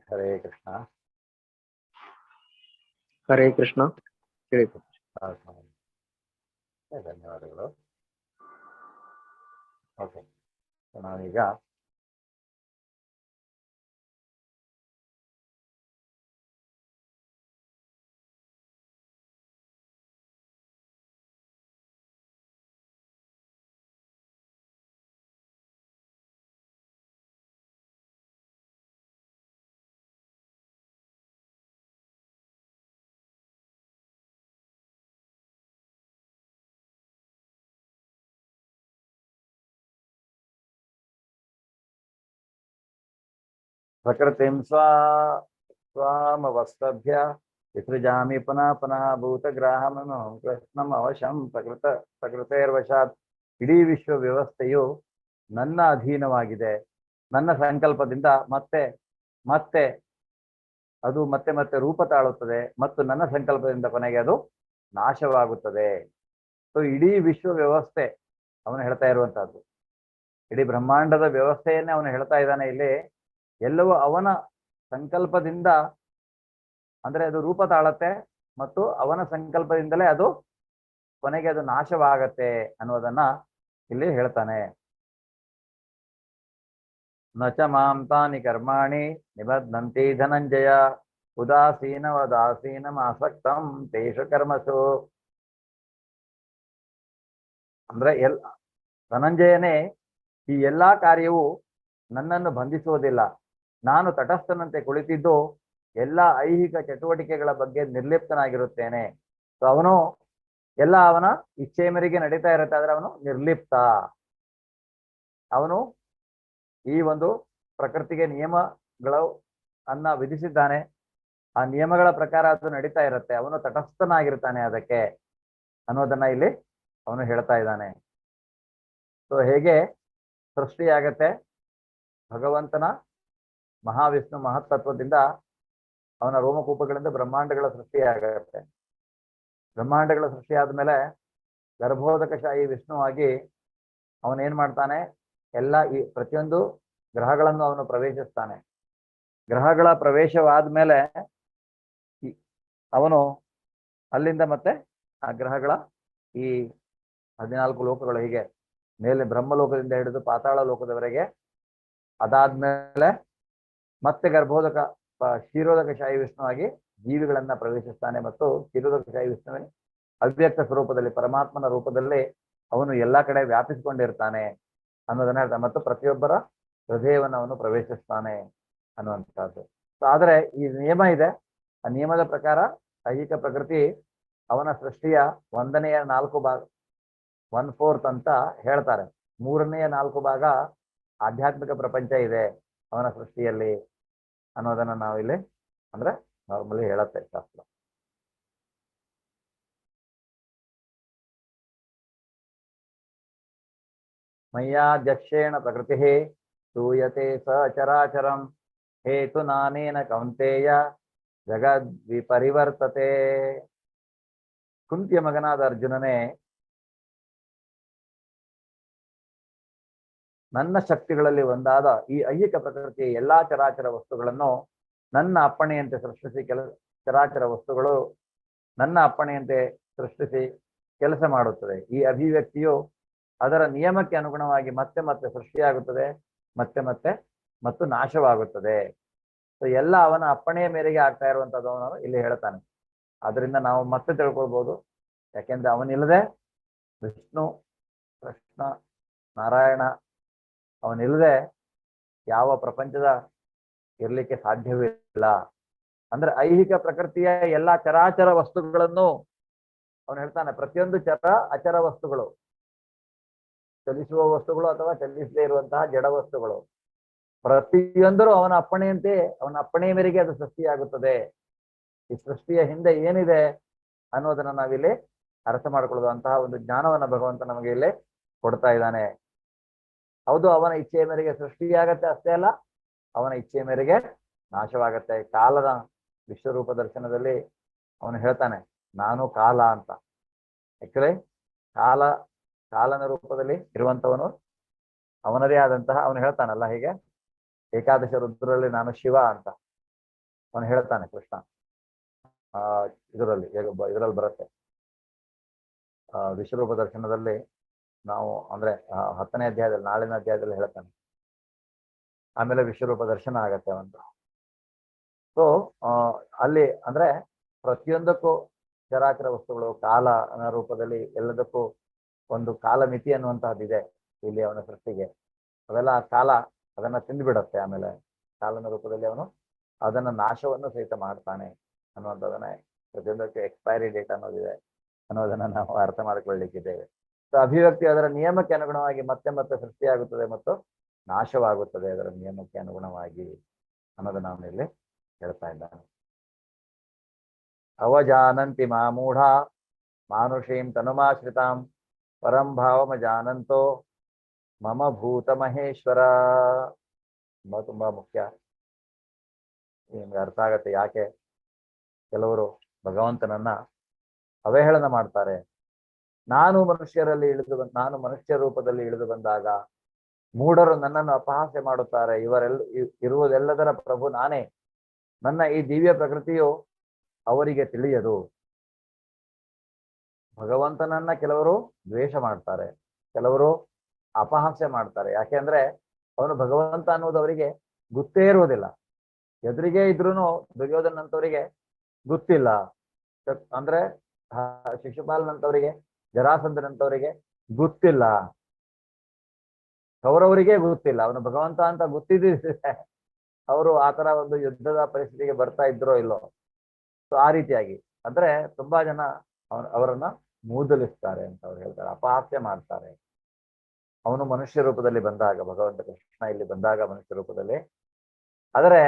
ಹರೇ ಕೃಷ್ಣ. ಹರೇ ಕೃಷ್ಣ. ಹೇಳಿ. ಧನ್ಯವಾದಗಳು. ಓಕೆ, ನಾವೀಗ ಪ್ರಕೃತಿಂ ಸ್ವಾಮವಸ್ತಭ್ಯ ವಿಸೃಜಾಮಿ ಪುನಃ ಪುನಃ ಭೂತಗ್ರಾಹಮನು ಕೃಷ್ಣಂ ಅವಶಂ ಪ್ರಕೃತೇರ್ವಶಾತ್. ಇಡೀ ವಿಶ್ವ ವ್ಯವಸ್ಥೆಯು ನನ್ನ ಅಧೀನವಾಗಿದೆ. ನನ್ನ ಸಂಕಲ್ಪದಿಂದ ಮತ್ತೆ ಮತ್ತೆ ಅದು ಮತ್ತೆ ಮತ್ತೆ ರೂಪ ತಾಳುತ್ತದೆ ಮತ್ತು ನನ್ನ ಸಂಕಲ್ಪದಿಂದ ಕೊನೆಗೆ ಅದು ನಾಶವಾಗುತ್ತದೆ. ಸೊ ಇಡೀ ವಿಶ್ವ ವ್ಯವಸ್ಥೆ ಅವನು ಹೇಳ್ತಾ ಇರುವಂತಹದ್ದು, ಇಡೀ ಬ್ರಹ್ಮಾಂಡದ ವ್ಯವಸ್ಥೆಯನ್ನೇ ಅವನು ಹೇಳ್ತಾ ಇದ್ದಾನೆ ಇಲ್ಲಿ. ಎಲ್ಲವೂ ಅವನ ಸಂಕಲ್ಪದಿಂದ, ಅಂದ್ರೆ ಅದು ರೂಪ ತಾಳತ್ತೆ ಮತ್ತು ಅವನ ಸಂಕಲ್ಪದಿಂದಲೇ ಅದು ಕೊನೆಗೆ ಅದು ನಾಶವಾಗತ್ತೆ ಅನ್ನೋದನ್ನ ಇಲ್ಲಿ ಹೇಳ್ತಾನೆ. ನಚ ಮಾಂ ತಾನಿ ಕರ್ಮಾಣಿ ನಿಬಧ್ನಂತಿ ಧನಂಜಯ ಉದಾಸೀನವದಾಸೀನಂ ಆಸಕ್ತಂ ತೇಷು ಕರ್ಮಸು. ಅಂದ್ರೆ ಧನಂಜಯನೇ, ಈ ಎಲ್ಲಾ ಕಾರ್ಯವು ನನ್ನನ್ನು ಬಂಧಿಸುವುದಿಲ್ಲ. ನಾನು ತಟಸ್ಥನಂತೆ ಕುಳಿತಿದ್ದು ಎಲ್ಲ ಐಹಿಕ ಚಟುವಟಿಕೆಗಳ ಬಗ್ಗೆ ನಿರ್ಲಿಪ್ತನಾಗಿರುತ್ತೇನೆ. ಸೊ ಅವನು ಎಲ್ಲ ಅವನ ಇಚ್ಛೆ ಮೇರೆಗೆ ನಡೀತಾ ಇರುತ್ತೆ, ಆದ್ರೆ ಅವನು ನಿರ್ಲಿಪ್ತ. ಅವನು ಈ ಒಂದು ಪ್ರಕೃತಿಗೆ ನಿಯಮಗಳು ವಿಧಿಸಿದ್ದಾನೆ, ಆ ನಿಯಮಗಳ ಪ್ರಕಾರ ಅದು ನಡೀತಾ ಇರುತ್ತೆ, ಅವನು ತಟಸ್ಥನಾಗಿರ್ತಾನೆ ಅದಕ್ಕೆ ಅನ್ನೋದನ್ನ ಇಲ್ಲಿ ಅವನು ಹೇಳ್ತಾ ಇದ್ದಾನೆ. ಸೊ ಹೇಗೆ ಸೃಷ್ಟಿಯಾಗತ್ತೆ? ಭಗವಂತನ ಮಹಾವಿಷ್ಣು ಮಹತ್ತತ್ವದಿಂದ ಅವನ ರೋಮಕೂಪಗಳಿಂದ ಬ್ರಹ್ಮಾಂಡಗಳ ಸೃಷ್ಟಿಯಾಗತ್ತೆ. ಬ್ರಹ್ಮಾಂಡಗಳ ಸೃಷ್ಟಿ ಆದ್ಮೇಲೆ ಗರ್ಭೋದಕಶಾಹಿ ವಿಷ್ಣುವಾಗಿ ಅವನೇನ್ ಮಾಡ್ತಾನೆ? ಎಲ್ಲ ಈ ಪ್ರತಿಯೊಂದು ಗ್ರಹಗಳನ್ನು ಅವನು ಪ್ರವೇಶಿಸ್ತಾನೆ. ಗ್ರಹಗಳ ಪ್ರವೇಶವಾದ್ಮೇಲೆ ಅವನು ಅಲ್ಲಿಂದ ಮತ್ತೆ ಆ ಗ್ರಹಗಳ ಈ 14 ಲೋಕಗಳು, ಹೀಗೆ ಮೇಲೆ ಬ್ರಹ್ಮಲೋಕದಿಂದ ಹಿಡಿದು ಪಾತಾಳ ಲೋಕದವರೆಗೆ, ಅದಾದ್ಮೇಲೆ ಮತ್ತೆ ಗರ್ಭೋದಕ ಕ್ಷೀರೋದಕಶಾಹಿ ವಿಷ್ಣುವಾಗಿ ಜೀವಿಗಳನ್ನ ಪ್ರವೇಶಿಸ್ತಾನೆ ಮತ್ತು ಕ್ಷೀರೋದಕಶಾಹಿ ವಿಷ್ಣುವಿನ ಅವ್ಯಕ್ತ ಸ್ವರೂಪದಲ್ಲಿ ಪರಮಾತ್ಮನ ರೂಪದಲ್ಲಿ ಅವನು ಎಲ್ಲಾ ಕಡೆ ವ್ಯಾಪಿಸಿಕೊಂಡಿರ್ತಾನೆ ಅನ್ನೋದನ್ನ ಹೇಳ್ತಾನೆ. ಮತ್ತು ಪ್ರತಿಯೊಬ್ಬರ ಹೃದಯವನ್ನು ಅವನು ಪ್ರವೇಶಿಸ್ತಾನೆ ಅನ್ನುವಂಥದ್ದು. ಆದ್ರೆ ಈ ನಿಯಮ ಇದೆ, ಆ ನಿಯಮದ ಪ್ರಕಾರ ಐಹಿಕ ಪ್ರಕೃತಿ ಅವನ ಸೃಷ್ಟಿಯ 1ನೇ 4 ಭಾಗ 1/4 ಅಂತ ಹೇಳ್ತಾರೆ. 3ನೇ 4 ಭಾಗ ಆಧ್ಯಾತ್ಮಿಕ ಪ್ರಪಂಚ ಇದೆ ಅವನ ಸೃಷ್ಟಿಯಲ್ಲಿ ಅನ್ನೋದನ್ನ ನಾವಿಲ್ಲಿ ಅಂದ್ರೆ ನಾರ್ಮಲಿ ಹೇಳತ್ತೆ ಶಾಸ್ತ್ರ. ಮಯ್ಯಾಧ್ಯಕ್ಷೇಣ ಪ್ರಕೃತಿ ಸೂಯತೆ ಸಚರಾಚರಂ ಹೇತು ನಾನೇನ ಕೌಂತೆಯ ಜಗದ್ವಿಪರಿವರ್ತತೆ. ಕುಂತಿಯ ಮಗನಾದ ಅರ್ಜುನನೇ, ನನ್ನ ಶಕ್ತಿಗಳಲ್ಲಿ ಒಂದಾದ ಈ ಐಹಿಕ ಪ್ರಕೃತಿಯ ಎಲ್ಲಾ ಚರಾಚರ ವಸ್ತುಗಳನ್ನು ನನ್ನ ಅಪ್ಪಣೆಯಂತೆ ಸೃಷ್ಟಿಸಿ ಚರಾಚರ ವಸ್ತುಗಳು ನನ್ನ ಅಪ್ಪಣೆಯಂತೆ ಸೃಷ್ಟಿಸಿ ಕೆಲಸ ಮಾಡುತ್ತದೆ. ಈ ಅಭಿವ್ಯಕ್ತಿಯು ಅದರ ನಿಯಮಕ್ಕೆ ಅನುಗುಣವಾಗಿ ಮತ್ತೆ ಮತ್ತೆ ಸೃಷ್ಟಿಯಾಗುತ್ತದೆ, ಮತ್ತೆ ಮತ್ತೆ ಮತ್ತು ನಾಶವಾಗುತ್ತದೆ. ಸೊ ಎಲ್ಲ ಅವನ ಅಪ್ಪಣೆಯ ಮೇರೆಗೆ ಆಗ್ತಾ ಇರುವಂತದ್ದು ಅವನು ಇಲ್ಲಿ ಹೇಳ್ತಾನೆ. ಅದರಿಂದ ನಾವು ಮತ್ತೆ ತಿಳ್ಕೊಳ್ಬಹುದು, ಯಾಕೆಂದ್ರೆ ಅವನಿಲ್ಲದೆ ವಿಷ್ಣು, ಕೃಷ್ಣ, ನಾರಾಯಣ ಅವನಿಲ್ಲದೆ ಯಾವ ಪ್ರಪಂಚದ ಇರ್ಲಿಕ್ಕೆ ಸಾಧ್ಯವಿಲ್ಲ. ಅಂದ್ರೆ ಐಹಿಕ ಪ್ರಕೃತಿಯ ಎಲ್ಲಾ ಚರಾಚರ ವಸ್ತುಗಳನ್ನು ಅವನು ಹೇಳ್ತಾನೆ. ಪ್ರತಿಯೊಂದು ಚರ ಅಚರ ವಸ್ತುಗಳು, ಚಲಿಸುವ ವಸ್ತುಗಳು ಅಥವಾ ಚಲಿಸದೇ ಇರುವಂತಹ ಜಡ ವಸ್ತುಗಳು, ಪ್ರತಿಯೊಂದರೂ ಅವನ ಅಪ್ಪಣೆಯಂತೆ, ಅವನ ಅಪ್ಪಣೆಯ ಮೇರೆಗೆ ಅದು ಸೃಷ್ಟಿಯಾಗುತ್ತದೆ. ಈ ಸೃಷ್ಟಿಯ ಹಿಂದೆ ಏನಿದೆ ಅನ್ನೋದನ್ನ ನಾವಿಲ್ಲಿ ಅರ್ಥ ಮಾಡ್ಕೊಳ್ಳುವಂತಹ ಒಂದು ಜ್ಞಾನವನ್ನ ಭಗವಂತ ನಮಗೆ ಇಲ್ಲಿ ಕೊಡ್ತಾ ಇದ್ದಾನೆ. ಹೌದು, ಅವನ ಇಚ್ಛೆಯ ಮೇರೆಗೆ ಸೃಷ್ಟಿಯಾಗತ್ತೆ, ಅಷ್ಟೇ ಅಲ್ಲ ಅವನ ಇಚ್ಛೆಯ ಮೇರೆಗೆ ನಾಶವಾಗತ್ತೆ. ಕಾಲದ ವಿಶ್ವರೂಪ ದರ್ಶನದಲ್ಲಿ ಅವನು ಹೇಳ್ತಾನೆ, ನಾನು ಕಾಲ ಅಂತ. ಆಕ್ಚುಲಿ ಕಾಲನ ರೂಪದಲ್ಲಿ ಇರುವಂತವನು ಅವನದೇ ಆದಂತಹ, ಅವನು ಹೇಳ್ತಾನಲ್ಲ ಹೀಗೆ ಏಕಾದಶ ರುದ್ರಲ್ಲಿ ನಾನು ಶಿವ ಅಂತ. ಅವನು ಹೇಳ್ತಾನೆ ಕೃಷ್ಣ ಇದರಲ್ಲಿ ಬರುತ್ತೆ ವಿಶ್ವರೂಪ ದರ್ಶನದಲ್ಲಿ ನಾವು ಅಂದ್ರೆ 10ನೇ ಅಧ್ಯಾಯದಲ್ಲಿ ನಾಳಿನ ಅಧ್ಯಾಯದಲ್ಲಿ ಹೇಳ್ತಾನೆ. ಆಮೇಲೆ ವಿಶ್ವರೂಪ ದರ್ಶನ ಆಗತ್ತೆ ಒಂದು. ಸೊ ಅಲ್ಲಿ ಅಂದ್ರೆ ಪ್ರತಿಯೊಂದಕ್ಕೂ ಚರಾಚರ ವಸ್ತುಗಳು ಕಾಲ ಅನ್ನೋ ರೂಪದಲ್ಲಿ ಎಲ್ಲದಕ್ಕೂ ಒಂದು ಕಾಲ ಮಿತಿ ಅನ್ನುವಂತಹದ್ದಿದೆ ಇಲ್ಲಿ ಅವನ ಸೃಷ್ಟಿಗೆ. ಅವೆಲ್ಲ ಆ ಕಾಲ ಅದನ್ನ ತಿಂದುಬಿಡತ್ತೆ. ಆಮೇಲೆ ಕಾಲನ ರೂಪದಲ್ಲಿ ಅವನು ಅದನ್ನ ನಾಶವನ್ನು ಸಹಿತ ಮಾಡ್ತಾನೆ ಅನ್ನುವಂಥದ್ದನ್ನ ಪ್ರತಿಯೊಂದಕ್ಕೆ ಎಕ್ಸ್ಪೈರಿ ಡೇಟ್ ಅನ್ನೋದಿದೆ ಅನ್ನೋದನ್ನ ನಾವು ಅರ್ಥ ಮಾಡಿಕೊಳ್ಳಿಕ್ಕಿದ್ದೇವೆ. ಸೊ ಅಭಿವ್ಯಕ್ತಿ ಅದರ ನಿಯಮಕ್ಕೆ ಅನುಗುಣವಾಗಿ ಮತ್ತೆ ಮತ್ತೆ ಸೃಷ್ಟಿಯಾಗುತ್ತದೆ ಮತ್ತು ನಾಶವಾಗುತ್ತದೆ ಅದರ ನಿಯಮಕ್ಕೆ ಅನುಗುಣವಾಗಿ ಅನ್ನೋದನ್ನ ಅವನು ಇಲ್ಲಿ ಹೇಳ್ತಾ ಇದ್ದಾನೆ. ಅವಜಾನಂತಿ ಮಾಮೂಢ ಮಾನುಷೀಂ ತನುಮಾಶ್ರಿತಾಂ ಪರಂ ಭಾವಮಜಾನಂತೋ ಮಮ ಭೂತ ಮಹೇಶ್ವರ. ತುಂಬಾ ಮುಖ್ಯ. ನಿಮ್ಗೆ ಅರ್ಥ ಆಗತ್ತೆ ಯಾಕೆ ಕೆಲವರು ಭಗವಂತನನ್ನ ಅವಹೇಳನ ಮಾಡ್ತಾರೆ. ನಾನು ಮನುಷ್ಯ ರೂಪದಲ್ಲಿ ಇಳಿದು ಬಂದಾಗ ಮೂಢರು ನನ್ನನ್ನು ಅಪಹಾಸ್ಯ ಮಾಡುತ್ತಾರೆ. ಇರುವುದೆಲ್ಲದರ ಪ್ರಭು ನಾನೇ. ನನ್ನ ಈ ದಿವ್ಯ ಪ್ರಕೃತಿಯು ಅವರಿಗೆ ತಿಳಿಯದು. ಭಗವಂತನನ್ನ ಕೆಲವರು ದ್ವೇಷ ಮಾಡ್ತಾರೆ, ಕೆಲವರು ಅಪಹಾಸ್ಯ ಮಾಡ್ತಾರೆ. ಯಾಕೆಂದ್ರೆ ಅವನು ಭಗವಂತ ಅನ್ನೋದು ಅವರಿಗೆ ಗೊತ್ತೇ ಇರುವುದಿಲ್ಲ. ಎದುರಿಗೆ ಇದ್ರೂನು ದುರ್ಯೋಧನಂತವರಿಗೆ ಗೊತ್ತಿಲ್ಲ. ಅಂದ್ರೆ ಶಿಶುಪಾಲನಂತವರಿಗೆ, ಜರಾಸಂಧನಂತವರಿಗೆ ಗೊತ್ತಿಲ್ಲ, ಕೌರವರಿಗೆ ಗೊತ್ತಿಲ್ಲ. ಅವನು ಭಗವಂತ ಅಂತ ಗೊತ್ತಿದ್ದಿದ್ರೆ ಅವರು ಆತರ ಒಂದು ಯುದ್ಧದ ಪರಿಸ್ಥಿತಿಗೆ ಬರ್ತಾ ಇದ್ರೋ ಇಲ್ಲೋ. ಸೊ ಆ ರೀತಿಯಾಗಿ ಅಂದ್ರೆ ತುಂಬಾ ಜನ ಅವರನ್ನ ಮೂದಲಿಸ್ತಾರೆ ಅಂತ ಅವ್ರು ಹೇಳ್ತಾರೆ, ಅಪಹಾಸ್ಯ ಮಾಡ್ತಾರೆ. ಅವನು ಮನುಷ್ಯ ರೂಪದಲ್ಲಿ ಬಂದಾಗ, ಭಗವಂತ ಕೃಷ್ಣ ಇಲ್ಲಿ ಬಂದಾಗ ಮನುಷ್ಯ ರೂಪದಲ್ಲಿ, ಆದರೆ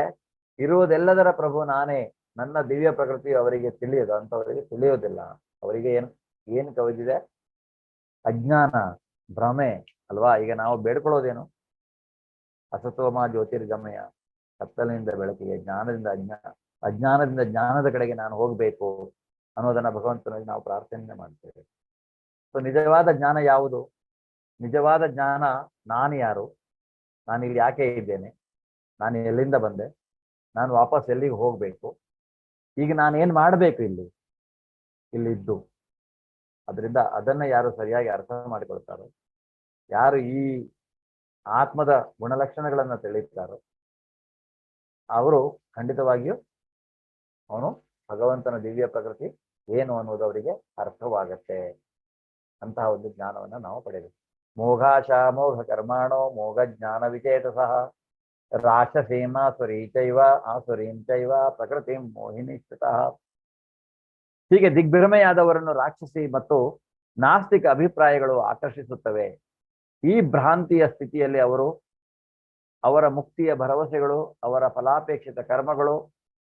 ಇರುವುದೆಲ್ಲದರ ಪ್ರಭು ನಾನೇ, ನನ್ನ ದಿವ್ಯ ಪ್ರಕೃತಿ ಅವರಿಗೆ ತಿಳಿಯದು ಅಂತವರಿಗೆ ತಿಳಿಯೋದಿಲ್ಲ. ಅವರಿಗೆ ಏನ್ ಕವಿದಿದೆ? ಅಜ್ಞಾನ, ಭ್ರಮೆ ಅಲ್ವಾ. ಈಗ ನಾವು ಬೇಡ್ಕೊಳ್ಳೋದೇನು? ಅಸತೋಮ ಜ್ಯೋತಿರ್ಗಮಯ, ಕತ್ತಲಿನಿಂದ ಬೆಳಕಿಗೆ, ಅಜ್ಞಾನದಿಂದ ಜ್ಞಾನದ ಕಡೆಗೆ ನಾನು ಹೋಗ್ಬೇಕು ಅನ್ನೋದನ್ನ ಭಗವಂತನಿಗೆ ನಾವು ಪ್ರಾರ್ಥನೆ ಮಾಡ್ತೇವೆ. ಸೊ ನಿಜವಾದ ಜ್ಞಾನ ಯಾವುದು? ನಿಜವಾದ ಜ್ಞಾನ ನಾನು ಯಾರು, ನಾನು ಇಲ್ಲಿ ಯಾಕೆ ಇದ್ದೇನೆ, ನಾನು ಎಲ್ಲಿಂದ ಬಂದೆ, ನಾನು ವಾಪಸ್ ಎಲ್ಲಿಗೆ ಹೋಗ್ಬೇಕು, ಈಗ ನಾನೇನ್ ಮಾಡ್ಬೇಕು ಇಲ್ಲಿದ್ದು. ಅದರಿಂದ ಅದನ್ನ ಯಾರು ಸರಿಯಾಗಿ ಅರ್ಥ ಮಾಡಿಕೊಳ್ತಾರೋ, ಯಾರು ಈ ಆತ್ಮದ ಗುಣಲಕ್ಷಣಗಳನ್ನ ತಿಳಿಯುತ್ತಾರೋ ಅವರು ಖಂಡಿತವಾಗಿಯೂ ಅವನು ಭಗವಂತನ ದಿವ್ಯ ಪ್ರಕೃತಿ ಏನು ಅನ್ನೋದು ಅವರಿಗೆ ಅರ್ಥವಾಗತ್ತೆ. ಅಂತಹ ಒಂದು ಜ್ಞಾನವನ್ನ ನಾವು ಪಡೆಯಬೇಕು. ಮೋಘಾಶ ಮೋಘ ಕರ್ಮಾಣೋ ಮೋಘ ಜ್ಞಾನ ವಿಚೇತಸಃ ಆಸುರೀಂ ಚೈವ ಪ್ರಕೃತಿ ಮೋಹಿನಿಶ್ಚಿತಃ. ಹೀಗೆ ದಿಗ್ಭ್ರಮೆಯಾದವರನ್ನು ರಾಕ್ಷಸಿ ಮತ್ತು ನಾಸ್ತಿಕ ಅಭಿಪ್ರಾಯಗಳು ಆಕರ್ಷಿಸುತ್ತವೆ. ಈ ಭ್ರಾಂತಿಯ ಸ್ಥಿತಿಯಲ್ಲಿ ಅವರ ಮುಕ್ತಿಯ ಭರವಸೆಗಳು, ಅವರ ಫಲಾಪೇಕ್ಷಿತ ಕರ್ಮಗಳು